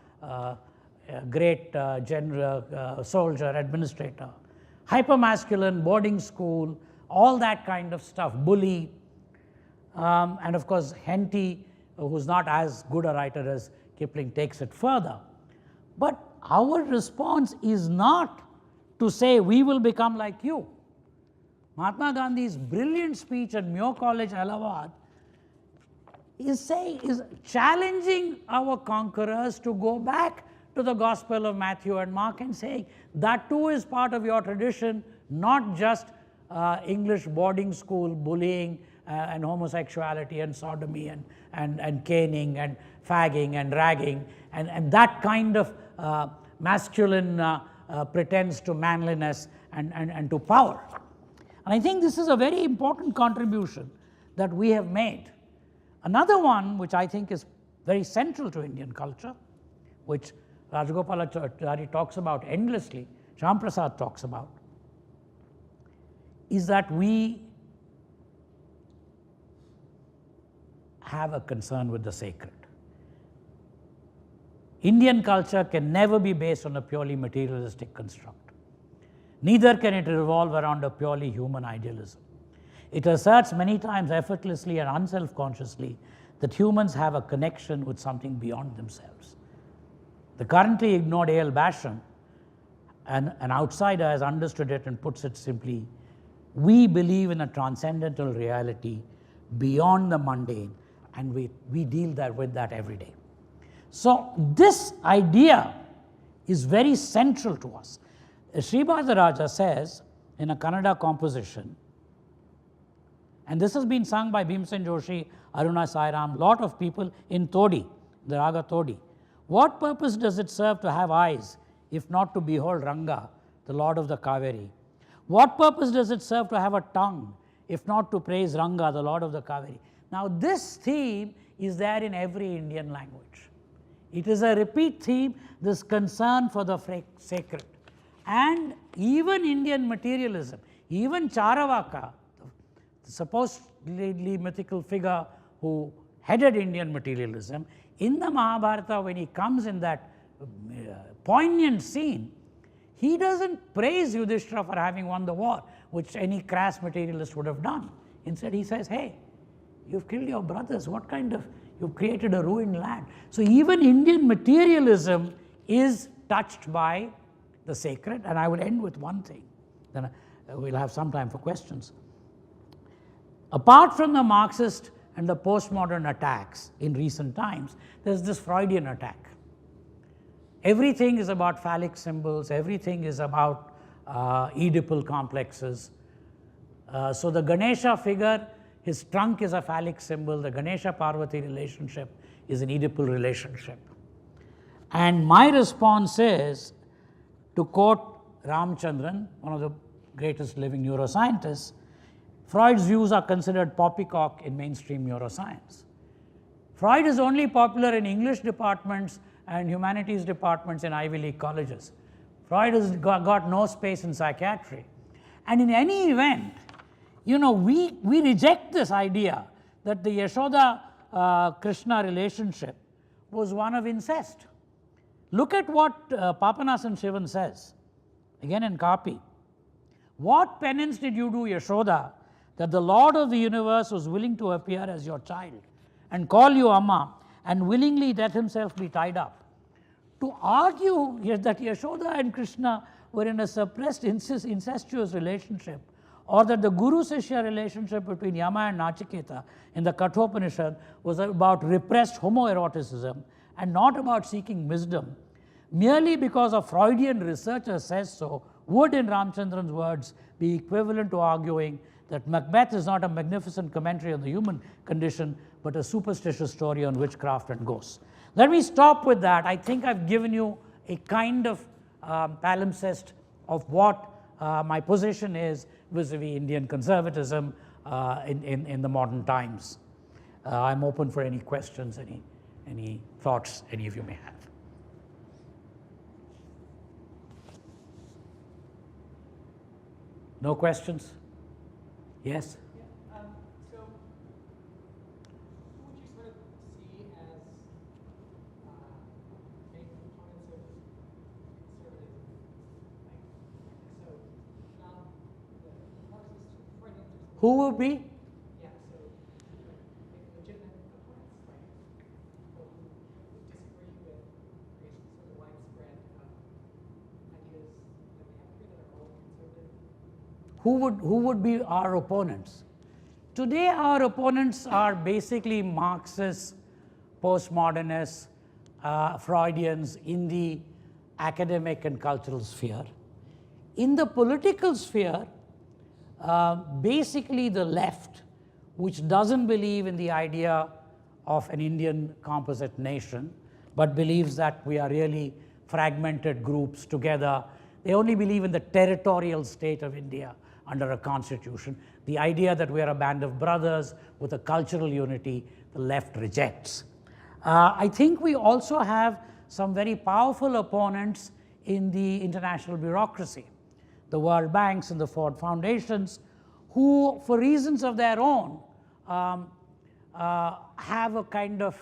great general, soldier, administrator, hypermasculine, boarding school, all that kind of stuff, bully, and of course Henty, who's not as good a writer as Kipling, takes it further. But our response is not to say we will become like you. Mahatma Gandhi's brilliant speech at Mayo College, Allahabad, is challenging our conquerors to go back to the Gospel of Matthew and Mark and saying that too is part of your tradition, not just English boarding school bullying and homosexuality and sodomy and caning and fagging and ragging and that kind of masculine pretense to manliness and to power. And I think this is a very important contribution that we have made. Another one which I think is very central to Indian culture, which Rajagopalachari talks about endlessly, Shyam Prasad talks about, is that we have a concern with the sacred. Indian culture can never be based on a purely materialistic construct. Neither can it revolve around a purely human idealism. It asserts many times effortlessly and unself-consciously that humans have a connection with something beyond themselves. The currently ignored A.L. Basham, an outsider, has understood it and puts it simply: we believe in a transcendental reality beyond the mundane, and we deal with that every day. So this idea is very central to us. Sribhadaraja says in a Kannada composition, and this has been sung by Bhimsen Joshi, Aruna Sairam, lot of people in Todi, the Raga Todi. What purpose does it serve to have eyes, if not to behold Ranga, the Lord of the Kaveri? What purpose does it serve to have a tongue, if not to praise Ranga, the Lord of the Kaveri? Now this theme is there in every Indian language. It is a repeat theme, this concern for the sacred. And even Indian materialism, even Charavaka, the supposedly mythical figure who headed Indian materialism, in the Mahabharata, when he comes in that poignant scene, he doesn't praise Yudhishthira for having won the war, which any crass materialist would have done. Instead, he says, hey, you've killed your brothers, what kind of, you've created a ruined land. So even Indian materialism is touched by the sacred. And I will end with one thing, then we'll have some time for questions. Apart from the Marxist and the postmodern attacks in recent times, there's this Freudian attack. Everything is about phallic symbols, everything is about Oedipal complexes. So the Ganesha figure, his trunk is a phallic symbol, the Ganesha-Parvati relationship is an Oedipal relationship. And my response is, to quote Ramchandran, one of the greatest living neuroscientists, Freud's views are considered poppycock in mainstream neuroscience. Freud is only popular in English departments and humanities departments in Ivy League colleges. Freud has got no space in psychiatry. And in any event, you know, we reject this idea that the Yashoda-Krishna relationship was one of incest. Look at what Papanasan Shivan says, again in copy. What penance did you do, Yashoda, that the Lord of the universe was willing to appear as your child and call you Amma and willingly let himself be tied up? To argue that Yashoda and Krishna were in a suppressed incestuous relationship, or that the Guru-Sishya relationship between Yama and Nachiketa in the Kathopanishad was about repressed homoeroticism and not about seeking wisdom, merely because a Freudian researcher says so, would, in Ramchandran's words, be equivalent to arguing that Macbeth is not a magnificent commentary on the human condition, but a superstitious story on witchcraft and ghosts. Let me stop with that. I think I've given you a kind of palimpsest of what my position is vis-a-vis Indian conservatism in the modern times. I'm open for any questions, any thoughts any of you may have. No questions? Yes? Yeah, so who would you sort of see as main components of conservatism? Like, so the Marxist Freudian. Who will be? Yeah, so legitimate opponents, like people who disagree with the sort of widespread ideas that we have here that are all conservative. Who would be our opponents? Today our opponents are basically Marxists, postmodernists, Freudians in the academic and cultural sphere. In the political sphere, basically the left, which doesn't believe in the idea of an Indian composite nation, but believes that we are really fragmented groups together. They only believe in the territorial state of India under a constitution. The idea that we are a band of brothers with a cultural unity, the left rejects. I think we also have some very powerful opponents in the international bureaucracy, the World Banks and the Ford Foundations, who, for reasons of their own, have a kind of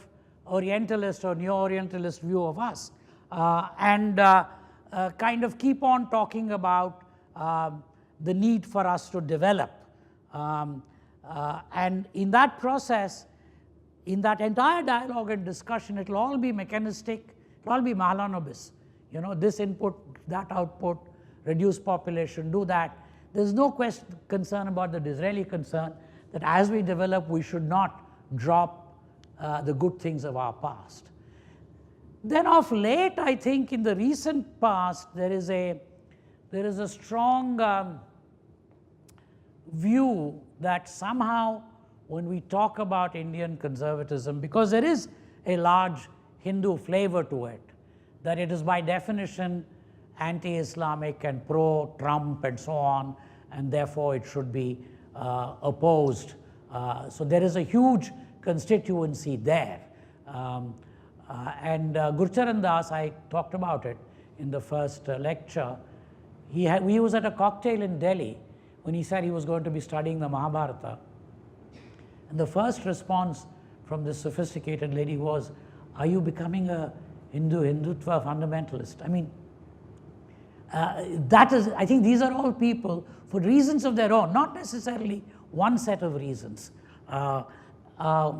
Orientalist or Neo-Orientalist view of us, and kind of keep on talking about the need for us to develop. And in that process, in that entire dialogue and discussion, it will all be mechanistic, it will all be Mahalanobis. You know, this input, that output, reduce population, do that. There's no concern about the Disraeli concern that as we develop, we should not drop the good things of our past. Then of late, I think in the recent past, there is a strong view that somehow when we talk about Indian conservatism, because there is a large Hindu flavor to it, that it is by definition anti-Islamic and pro-Trump and so on, and therefore it should be opposed. So there is a huge constituency there. And Gurcharan Das, I talked about it in the first lecture. He was at a cocktail in Delhi when he said he was going to be studying the Mahabharata. And the first response from this sophisticated lady was, "Are you becoming a Hindutva fundamentalist?" I mean, I think these are all people for reasons of their own, not necessarily one set of reasons. They are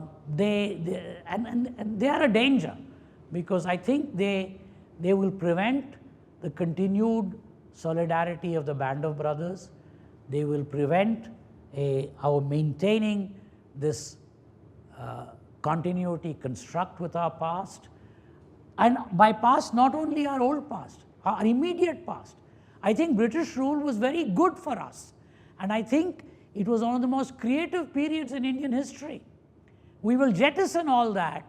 a danger, because I think they will prevent the continued solidarity of the band of brothers. They will prevent our maintaining this continuity construct with our past. And by past, not only our old past, our immediate past. I think British rule was very good for us. And I think it was one of the most creative periods in Indian history. We will jettison all that.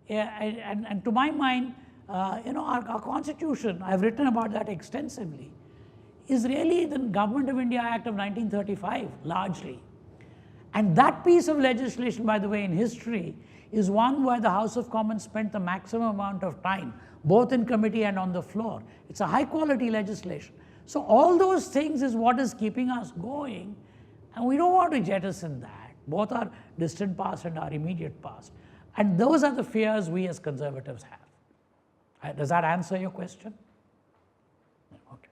And to my mind, our constitution, I've written about that extensively, is really the Government of India Act of 1935, largely. And that piece of legislation, by the way, in history, is one where the House of Commons spent the maximum amount of time, both in committee and on the floor. It's a high quality legislation. So all those things is what is keeping us going, and we don't want to jettison that. Both our distant past and our immediate past. And those are the fears we as conservatives have. Does that answer your question? Okay.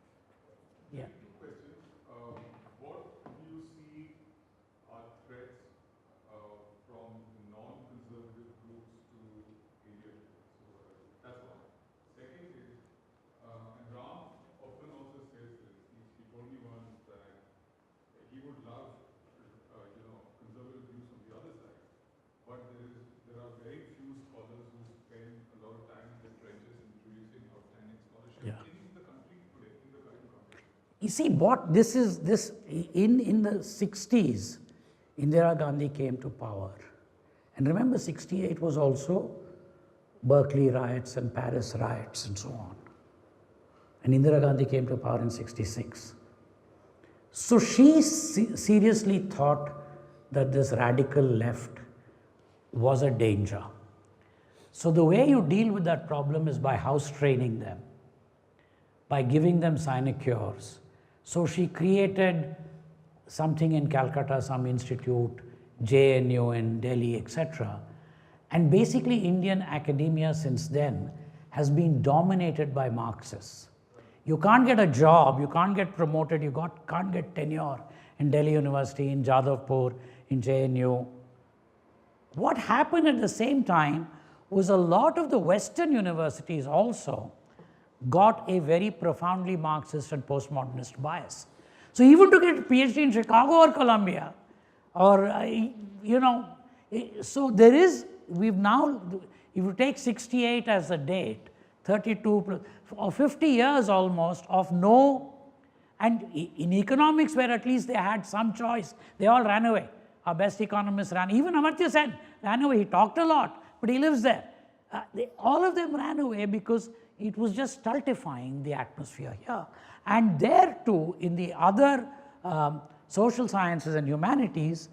Yeah. Two questions. What do you see are threats from non-conservative groups to India? So that's one. Second is, and Ram often also says this, he told me once that he would love conservative views from the other side, but there are very few scholars who spend a lot of time in the trenches introducing outstanding scholarship in the country today, in the current context. You see, what this is, in the 60s, Indira Gandhi came to power. And remember, 68 was also Berkeley riots and Paris riots and so on. And Indira Gandhi came to power in 66. So she seriously thought that this radical left was a danger. So the way you deal with that problem is by house training them, by giving them sinecures. So she created something in Calcutta, some institute, JNU in Delhi, etc. And basically Indian academia since then has been dominated by Marxists. You can't get a job, you can't get promoted, you can't get tenure in Delhi University, in Jadavpur, in JNU. What happened at the same time was a lot of the Western universities also got a very profoundly Marxist and postmodernist bias. So even to get a PhD in Chicago or Columbia, or, so there is, we've now, if you take 68 as a date, 32 or 50 years almost of no, and in economics where at least they had some choice, they all ran away. Our best economists ran, even Amartya Sen ran away. He talked a lot, but he lives there. All of them ran away because it was just stultifying the atmosphere here. And there too, in the other social sciences and humanities,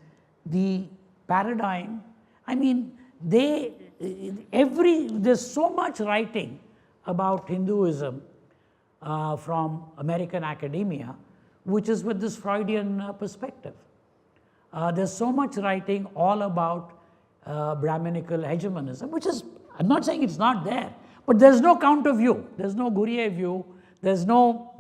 the paradigm, I mean, there's so much writing about Hinduism from American academia, which is with this Freudian perspective. There's so much writing all about Brahminical hegemonism, which is, I'm not saying it's not there, but there's no counter view. There's no Gurye view. There's no,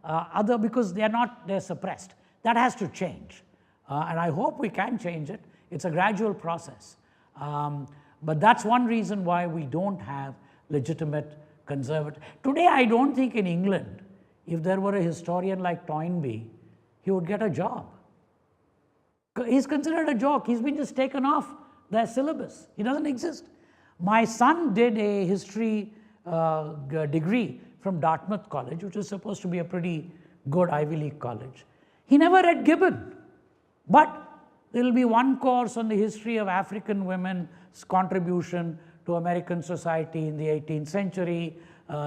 other, because they're suppressed. That has to change. And I hope we can change it. It's a gradual process. But that's one reason why we don't have legitimate conservative. Today, I don't think in England, if there were a historian like Toynbee, he would get a job. He's considered a joke. He's been just taken off their syllabus. He doesn't exist. My son did a history degree from Dartmouth College, which is supposed to be a pretty good Ivy League college. He never read Gibbon. But there will be one course on the history of African women's contribution to American society in the 18th century,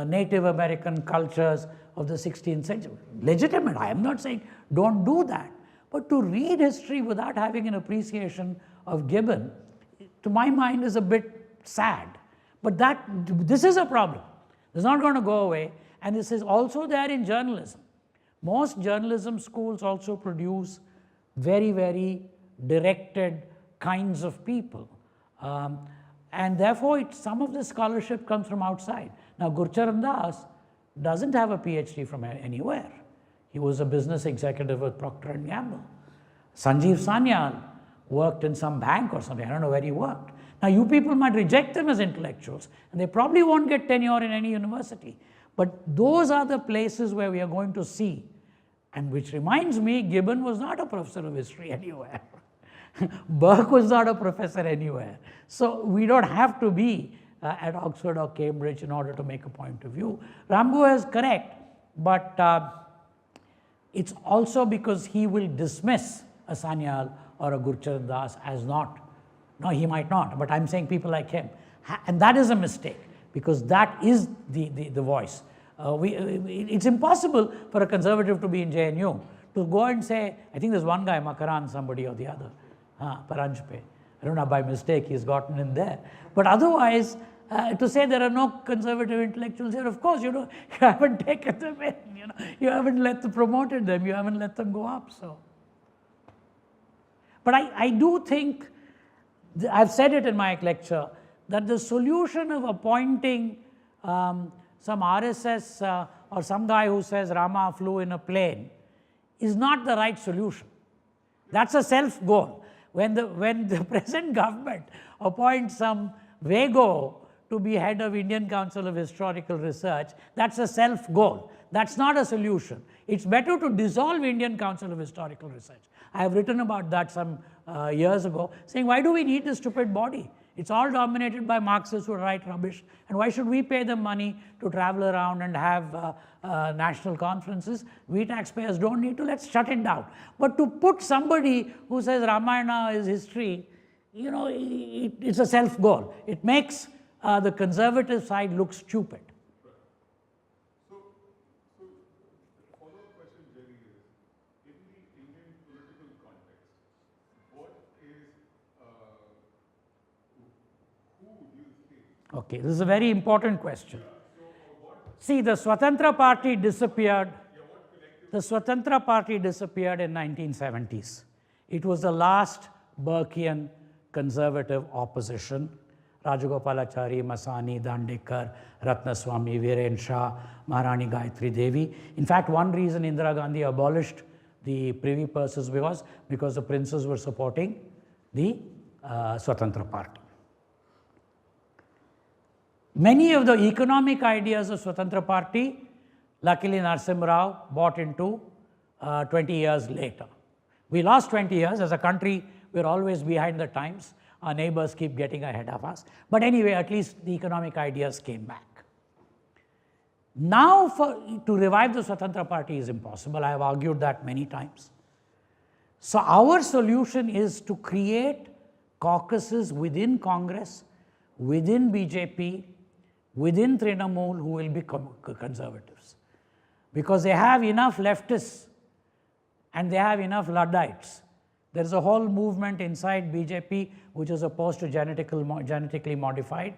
Native American cultures of the 16th century. Legitimate. I am not saying don't do that. But to read history without having an appreciation of Gibbon, to my mind, is a bit sad. But this is a problem. It's not going to go away. And this is also there in journalism. Most journalism schools also produce very, very directed kinds of people. And therefore, some of the scholarship comes from outside. Now, Gurcharan Das doesn't have a PhD from anywhere. He was a business executive with Procter & Gamble. Sanjeev Sanyal worked in some bank or something. I don't know where he worked. Now, you people might reject them as intellectuals, and they probably won't get tenure in any university. But those are the places where we are going to see. And which reminds me, Gibbon was not a professor of history anywhere. Burke was not a professor anywhere. So we don't have to be at Oxford or Cambridge in order to make a point of view. Rambo is correct, but it's also because he will dismiss a Sanyal or a Gurcharan Das as not. No, he might not, but I'm saying people like him. And that is a mistake, because that is the voice. It's impossible for a conservative to be in JNU to go and say, I think there's one guy, Makaran, somebody or the other, Paranjpe. I don't know, by mistake he's gotten in there. But otherwise, to say there are no conservative intellectuals here, of course, you haven't taken them in, you haven't promoted them, you haven't let them go up, so. But I do think, I've said it in my lecture, that the solution of appointing some RSS or some guy who says Rama flew in a plane is not the right solution. That's a self-goal. When the present government appoints some Vago to be head of Indian Council of Historical Research, that's a self-goal. That's not a solution. It's better to dissolve Indian Council of Historical Research. I have written about that some years ago, saying, why do we need this stupid body? It's all dominated by Marxists who write rubbish, and why should we pay them money to travel around and have national conferences? We taxpayers don't need to, let's shut it down. But to put somebody who says Ramayana is history, it's a self-goal. It makes the conservative side look stupid. So the follow-up question, Jerry, is, in the Indian political context, what is, who do you think? Okay, this is a very important question. See, the Swatantra Party disappeared. The Swatantra Party disappeared in 1970s. It was the last Burkean conservative opposition. Rajagopalachari, Masani, Dandekar, Ratnaswamy, Viren Shah, Maharani Gayatri Devi. In fact, one reason Indira Gandhi abolished the Privy Purses was because the princes were supporting the Swatantra Party. Many of the economic ideas of Swatantra Party, luckily Narasimha Rao bought into 20 years later. We lost 20 years. As a country, we're always behind the times. Our neighbors keep getting ahead of us. But anyway, at least the economic ideas came back. Now, to revive the Swatantra Party is impossible. I have argued that many times. So our solution is to create caucuses within Congress, within BJP, within Trinamool, who will be conservatives. Because they have enough leftists and they have enough Luddites. There is a whole movement inside BJP which is opposed to genetically modified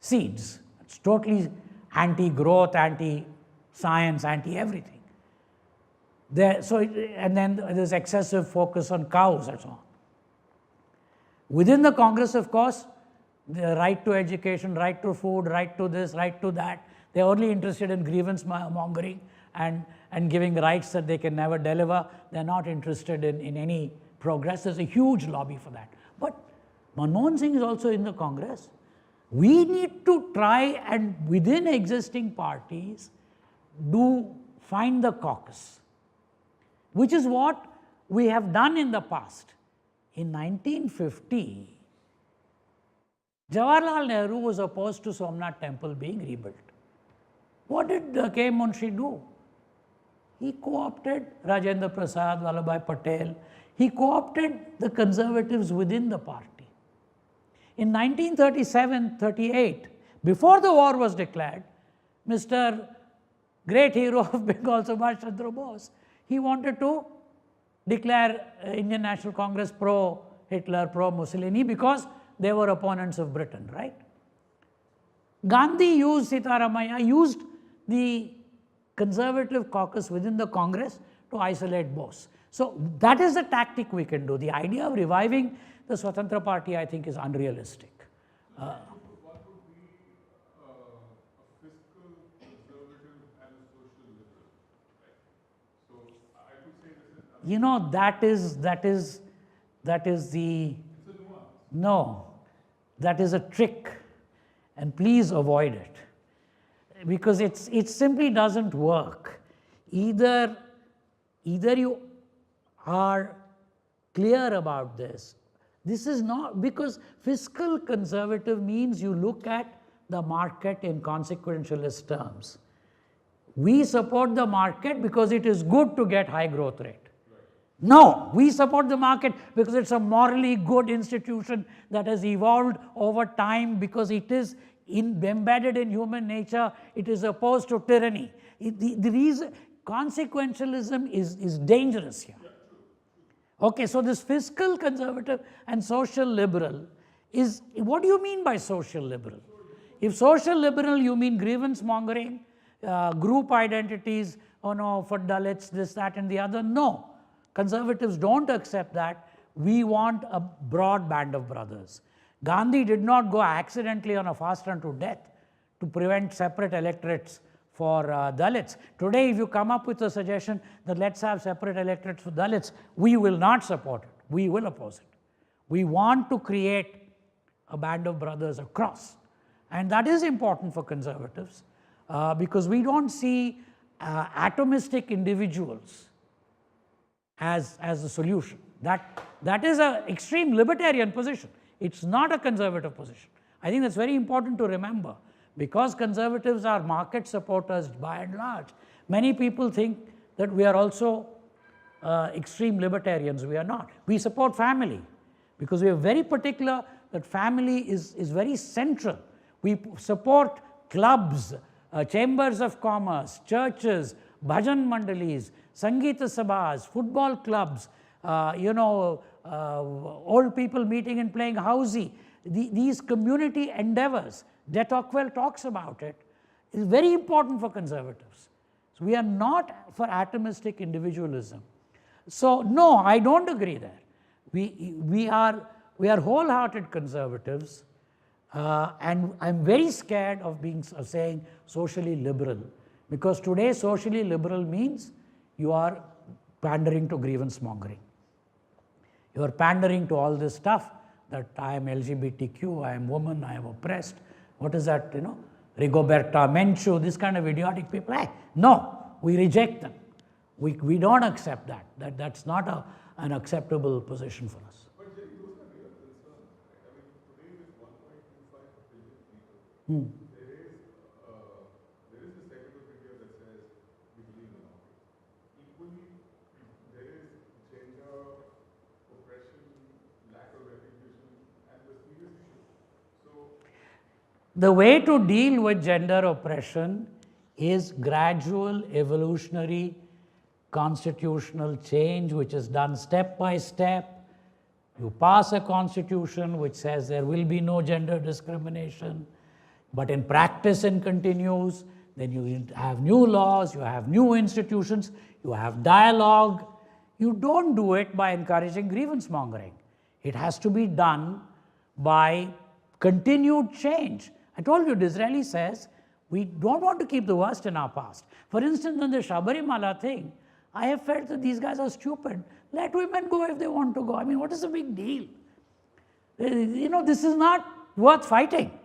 seeds. It's totally anti-growth, anti-science, anti-everything. And then there's excessive focus on cows and so on. Within the Congress, of course, the right to education, right to food, right to this, right to that. They're only interested in grievance mongering and giving rights that they can never deliver. They're not interested in any progress. There's a huge lobby for that. But Manmohan Singh is also in the Congress. We need to try and within existing parties find the caucus, which is what we have done in the past. In 1950, Jawaharlal Nehru was opposed to Somnath Temple being rebuilt. What did K. Munshi do? He co-opted Rajendra Prasad, Vallabhbhai Patel. He co-opted the conservatives within the party. In 1937-38, before the war was declared, Mr. Great hero of Bengal, Subhash Chandra Bose, he wanted to declare Indian National Congress pro-Hitler, pro-Mussolini because they were opponents of Britain, right? Gandhi used, Sitaramaiah used the conservative caucus within the Congress to isolate Bose. So that is the tactic we can do. The idea of reviving the Swatantra Party, I think, is unrealistic. What would be a fiscal conservative and a social liberal? Right? So I would say this is... that is the... It's a nuance. No, that is a trick, and please avoid it. Because it simply doesn't work. Either you are clear about this. This is not, because fiscal conservative means you look at the market in consequentialist terms. We support the market because it is good to get high growth rate. No, we support the market because it's a morally good institution that has evolved over time because it is embedded in human nature. It is opposed to tyranny. The reason consequentialism is dangerous here. Okay, so this fiscal conservative and social liberal is, what do you mean by social liberal? If social liberal you mean grievance mongering, group identities, oh no, for Dalits, this, that and the other, no. Conservatives don't accept that. We want a broad band of brothers. Gandhi did not go accidentally on a fast run to death to prevent separate electorates for Dalits. Today, if you come up with a suggestion that let's have separate electorates for Dalits, we will not support it. We will oppose it. We want to create a band of brothers across. And that is important for conservatives because we don't see atomistic individuals as a solution. That is an extreme libertarian position. It's not a conservative position. I think that's very important to remember. Because conservatives are market supporters by and large, many people think that we are also extreme libertarians. We are not. We support family because we are very particular that family is very central. We support clubs, chambers of commerce, churches, bhajan mandalis, sangeeta sabhas, football clubs, old people meeting and playing housey. These community endeavors, de Tocqueville talks about it, is very important for conservatives. So we are not for atomistic individualism. So no, I don't agree there. We are wholehearted conservatives, and I'm very scared of saying socially liberal, because today socially liberal means you are pandering to grievance mongering. You are pandering to all this stuff that I am LGBTQ, I am woman, I am oppressed. What is that, Rigoberta Menchú, this kind of idiotic people. No, we reject them. We don't accept that. That's not an acceptable position for us. But those are real concerns, right? I mean, today with 1.25 billion people, there is a segment of India that says we believe in democracy. Equally, there is gender oppression, lack of recognition, and the serious issue. So, the way to deal with gender oppression is gradual, evolutionary, constitutional change, which is done step by step. You pass a constitution which says there will be no gender discrimination, but in practice it continues. Then you have new laws, you have new institutions, you have dialogue. You don't do it by encouraging grievance mongering. It has to be done by continued change. I told you, Disraeli says, we don't want to keep the worst in our past. For instance, on the Sabarimala thing, I have felt that these guys are stupid. Let women go if they want to go. I mean, what is the big deal? This is not worth fighting.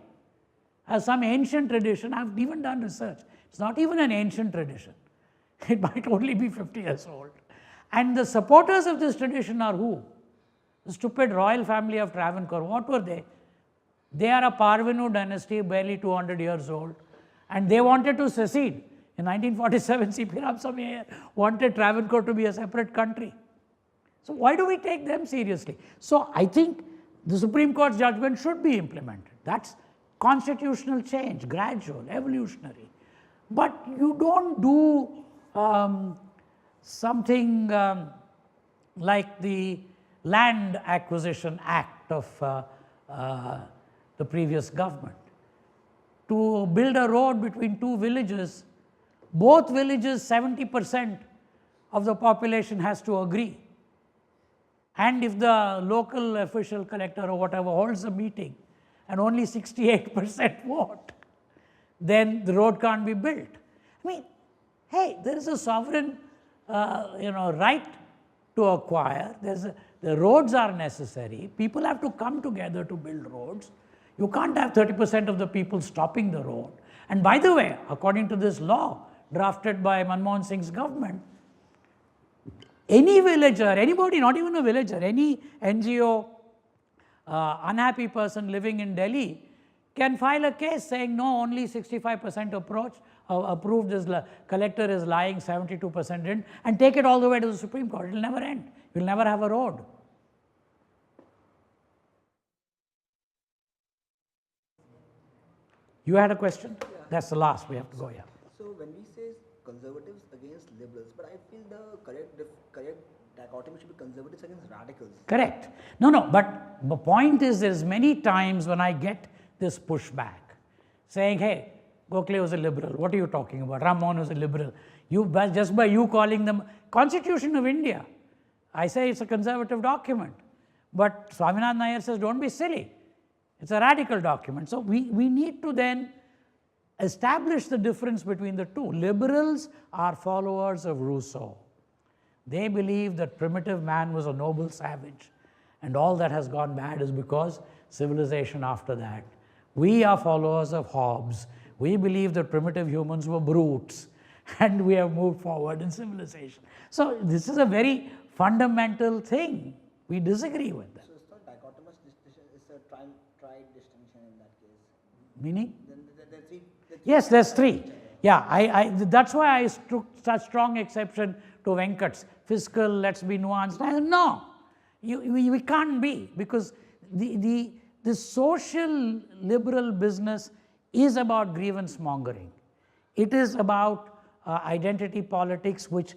As some ancient tradition, I've even done research. It's not even an ancient tradition. It might only be 50 years old. And the supporters of this tradition are who? The stupid royal family of Travancore. What were they? They are a Parvenu dynasty, barely 200 years old, and they wanted to secede. In 1947, C.P. Ramsamy wanted Travancore to be a separate country. So why do we take them seriously? So I think the Supreme Court's judgment should be implemented. That's constitutional change, gradual, evolutionary. But you don't do something like the Land Acquisition Act of the previous government. To build a road between two villages, both villages, 70% of the population has to agree. And if the local official collector or whatever holds a meeting and only 68% vote, then the road can't be built. I mean, hey, there is a sovereign right to acquire. The roads are necessary. People have to come together to build roads. You can't have 30% of the people stopping the road. And by the way, according to this law drafted by Manmohan Singh's government, any villager, anybody, not even a villager, any NGO, unhappy person living in Delhi can file a case saying, no, only 65% approved, this collector is lying, 72% didn't, and take it all the way to the Supreme Court. It will never end. You will never have a road. You had a question? Yeah. That's the last. We have to go, yeah. So when we say conservatives against liberals, but I feel the correct dichotomy should be conservatives against radicals. Correct. No, but the point is there's many times when I get this pushback saying, hey, Gokhale was a liberal. What are you talking about? Ramon was a liberal. Just by you calling them Constitution of India, I say it's a conservative document. But Swaminathan Nair says, don't be silly. It's a radical document. So we need to then establish the difference between the two. Liberals are followers of Rousseau. They believe that primitive man was a noble savage, and all that has gone bad is because civilization after that. We are followers of Hobbes. We believe that primitive humans were brutes, and we have moved forward in civilization. So this is a very fundamental thing. We disagree with that. So it's not dichotomous distinction, it's a tried distinction in that case. Meaning? Then there are three. Yes, there's three. Yeah, that's why I took such strong exception to Venkat's fiscal, let's be nuanced. No, we can't be, because the social liberal business is about grievance mongering. It is about identity politics, which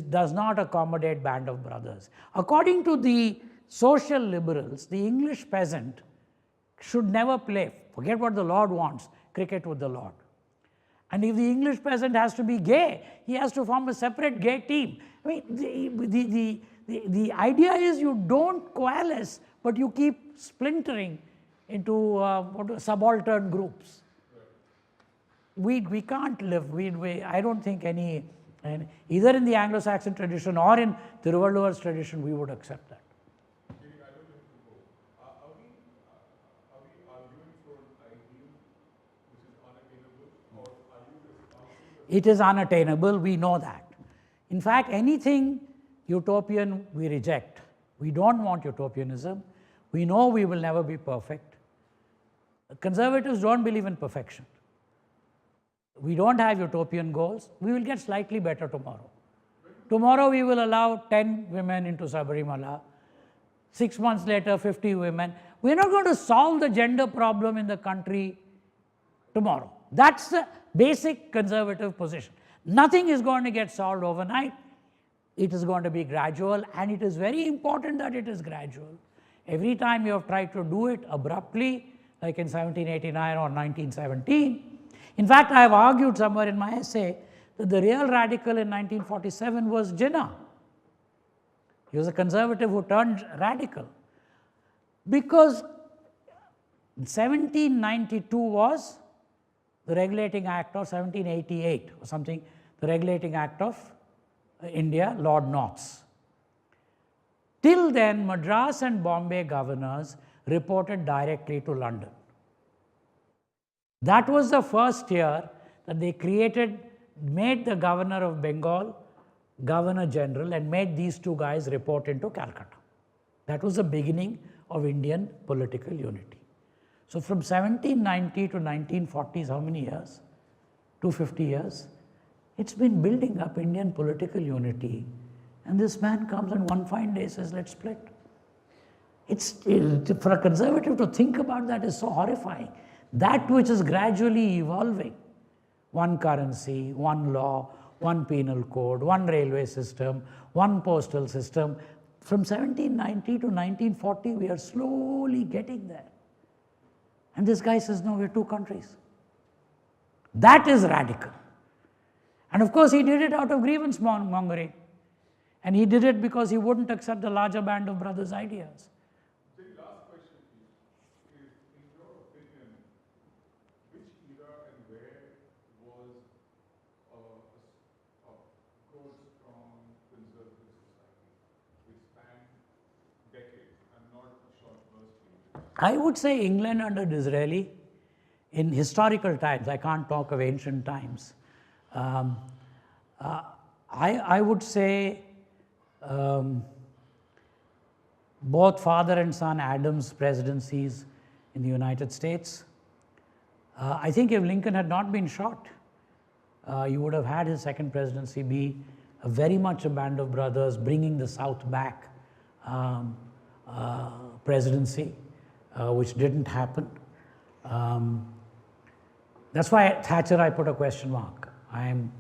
does not accommodate band of brothers. According to the social liberals, the English peasant should never play, forget what the Lord wants, cricket with the Lord. And if the English peasant has to be gay, he has to form a separate gay team. I mean, the idea is you don't coalesce, but you keep splintering into subaltern groups. We can't live. I don't think any, either in the Anglo-Saxon tradition or in Thiruvalluvar's tradition, we would accept that. It is unattainable, we know that. In fact, anything utopian we reject. We don't want utopianism. We know we will never be perfect. Conservatives don't believe in perfection. We don't have utopian goals. We will get slightly better tomorrow. Tomorrow we will allow 10 women into Sabarimala. 6 months later, 50 women. We're not going to solve the gender problem in the country tomorrow. That's the basic conservative position. Nothing is going to get solved overnight. It is going to be gradual, and it is very important that it is gradual. Every time you have tried to do it abruptly, like in 1789 or 1917. In fact, I have argued somewhere in my essay that the real radical in 1947 was Jinnah. He was a conservative who turned radical. Because 1792 was the Regulating Act of 1788 or something, the Regulating Act of India, Lord North's. Till then, Madras and Bombay governors reported directly to London. That was the first year that they made the governor of Bengal Governor General and made these two guys report into Calcutta. That was the beginning of Indian political unity. So from 1790 to 1940s, how many years? 250 years. It's been building up Indian political unity. And this man comes and one fine day says, let's split. For a conservative to think about that is so horrifying. That which is gradually evolving. One currency, one law, one penal code, one railway system, one postal system. From 1790 to 1940, we are slowly getting there. And this guy says, no, we're two countries. That is radical. And of course, he did it out of grievance mongering. And he did it because he wouldn't accept the larger band of brothers' ideas. The last question is in your opinion, which era and where was a good, strong conservative society which spanned decades and not a short burst? I would say England under Disraeli in historical times. I can't talk of ancient times. I would say both father and son Adams presidencies in the United States. I think if Lincoln had not been shot, you would have had his second presidency be very much a band of brothers bringing the South back presidency, which didn't happen. That's why Thatcher I put a question mark. I am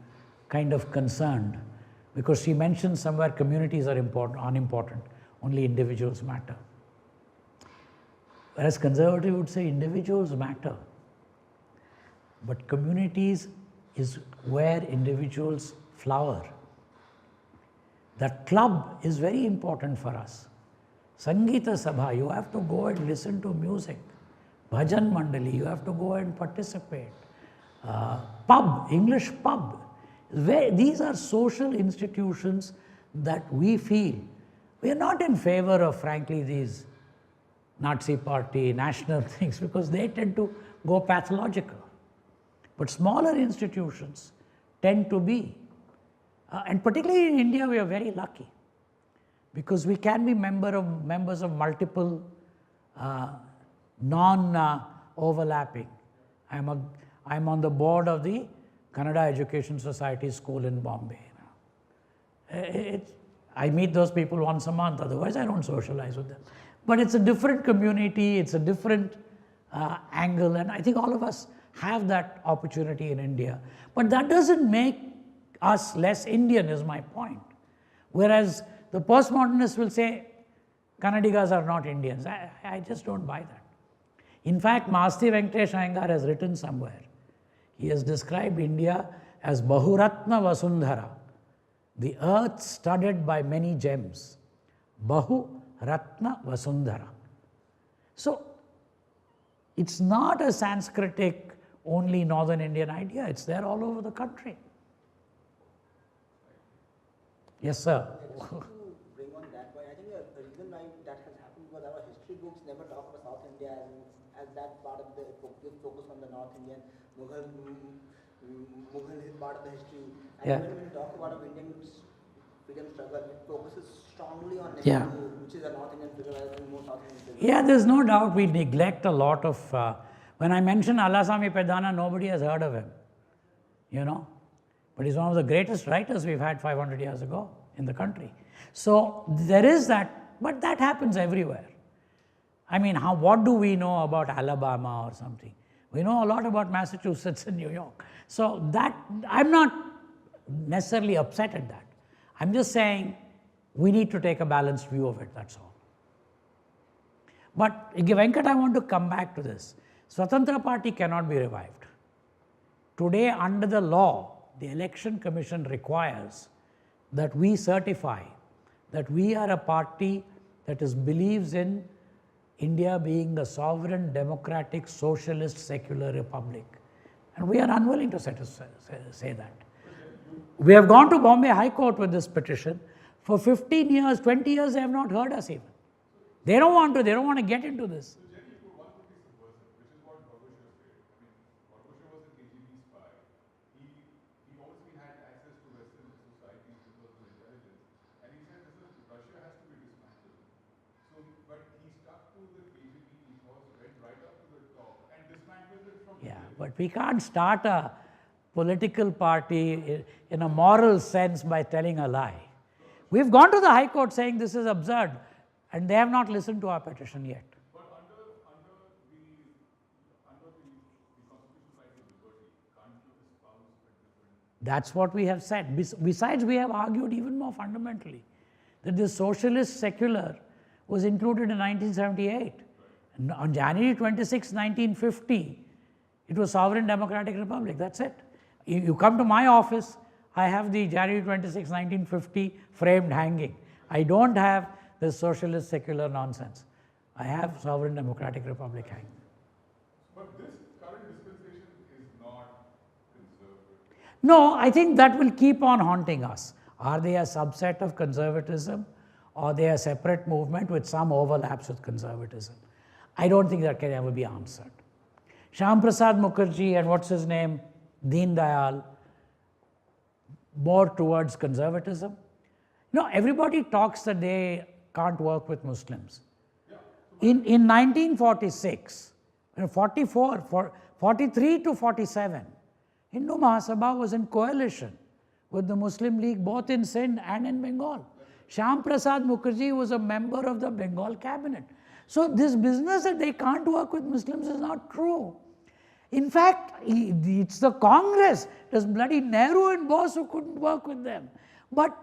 kind of concerned because she mentions somewhere communities are unimportant, only individuals matter. Whereas conservative would say individuals matter, but communities is where individuals flower. That club is very important for us. Sangeeta Sabha, you have to go and listen to music. Bhajan Mandali, you have to go and participate. Pub, English pub. These are social institutions that we feel. We are not in favor of, frankly, these Nazi party, national things, because they tend to go pathological. But smaller institutions tend to be. And particularly in India, we are very lucky, because we can be members of multiple non-overlapping. I'm on the board of the Kannada Education Society School in Bombay. I meet those people once a month, otherwise I don't socialize with them. But it's a different community, it's a different angle, and I think all of us have that opportunity in India. But that doesn't make us less Indian, is my point. Whereas the postmodernists will say, Kannadigas are not Indians. I just don't buy that. In fact, Masti Venkatesh Iyengar has written somewhere, he has described India as Bahuratna Vasundhara, the earth studded by many gems. Bahuratna Vasundhara. So, it's not a Sanskritic, only Northern Indian idea, it's there all over the country. Yes, sir. Just to bring on that point, I think the reason why that has happened was our history books never talk about South India as that part of the focus on the North Indian Mughal part of the history. And Yeah. when we talk about our Indian freedom struggle, it focuses strongly on Yeah. Nehru, which is a North Indian figure rather than more South Indian figure. Yeah, there's no doubt we neglect a lot of, when I mention Allasami Pedana, nobody has heard of him, you know. But he's one of the greatest writers we've had 500 years ago in the country. So there is that, but that happens everywhere. I mean, what do we know about Alabama or something? We know a lot about Massachusetts and New York. So that, I'm not necessarily upset at that. I'm just saying we need to take a balanced view of it, that's all. But Venkat, I want to come back to this. Swatantra Party cannot be revived. Today, under the law, the Election Commission requires that we certify that we are a party that believes in India being a sovereign, democratic, socialist, secular republic. And we are unwilling to say that. We have gone to Bombay High Court with this petition. For 15 years, 20 years, they have not heard us even. They don't want to get into this. Yeah, but we can't start a political party in a moral sense by telling a lie. We've gone to the High Court saying this is absurd, and they have not listened to our petition yet. But under the constitutional right of liberty, can't you espouse a different? That's what we have said. Besides, we have argued even more fundamentally that this socialist secular was included in 1978. And on January 26, 1950, it was Sovereign Democratic Republic, that's it. You come to my office, I have the January 26, 1950 framed hanging. I don't have this socialist secular nonsense. I have Sovereign Democratic Republic hanging. But this current dispensation is not conservative. No, I think that will keep on haunting us. Are they a subset of conservatism, or are they a separate movement with some overlaps with conservatism? I don't think that can ever be answered. Shyam Prasad Mukherjee and what's his name, Deen Dayal, more towards conservatism. You know, everybody talks that they can't work with Muslims. In 1946, 43 to 47, Hindu Mahasabha was in coalition with the Muslim League both in Sindh and in Bengal. Shyam Prasad Mukherjee was a member of the Bengal cabinet. So this business that they can't work with Muslims is not true. In fact, it's the Congress, it was bloody Nehru and Bose who couldn't work with them. But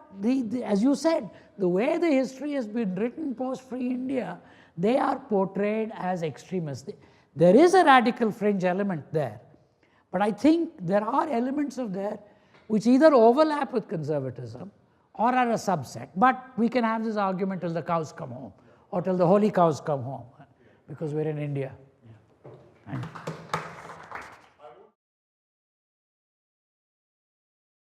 as you said, the way the history has been written post-free India, they are portrayed as extremists. There is a radical fringe element there, but I think there are elements of there which either overlap with conservatism or are a subset. But we can have this argument till the cows come home, or till the holy cows come home, because we're in India.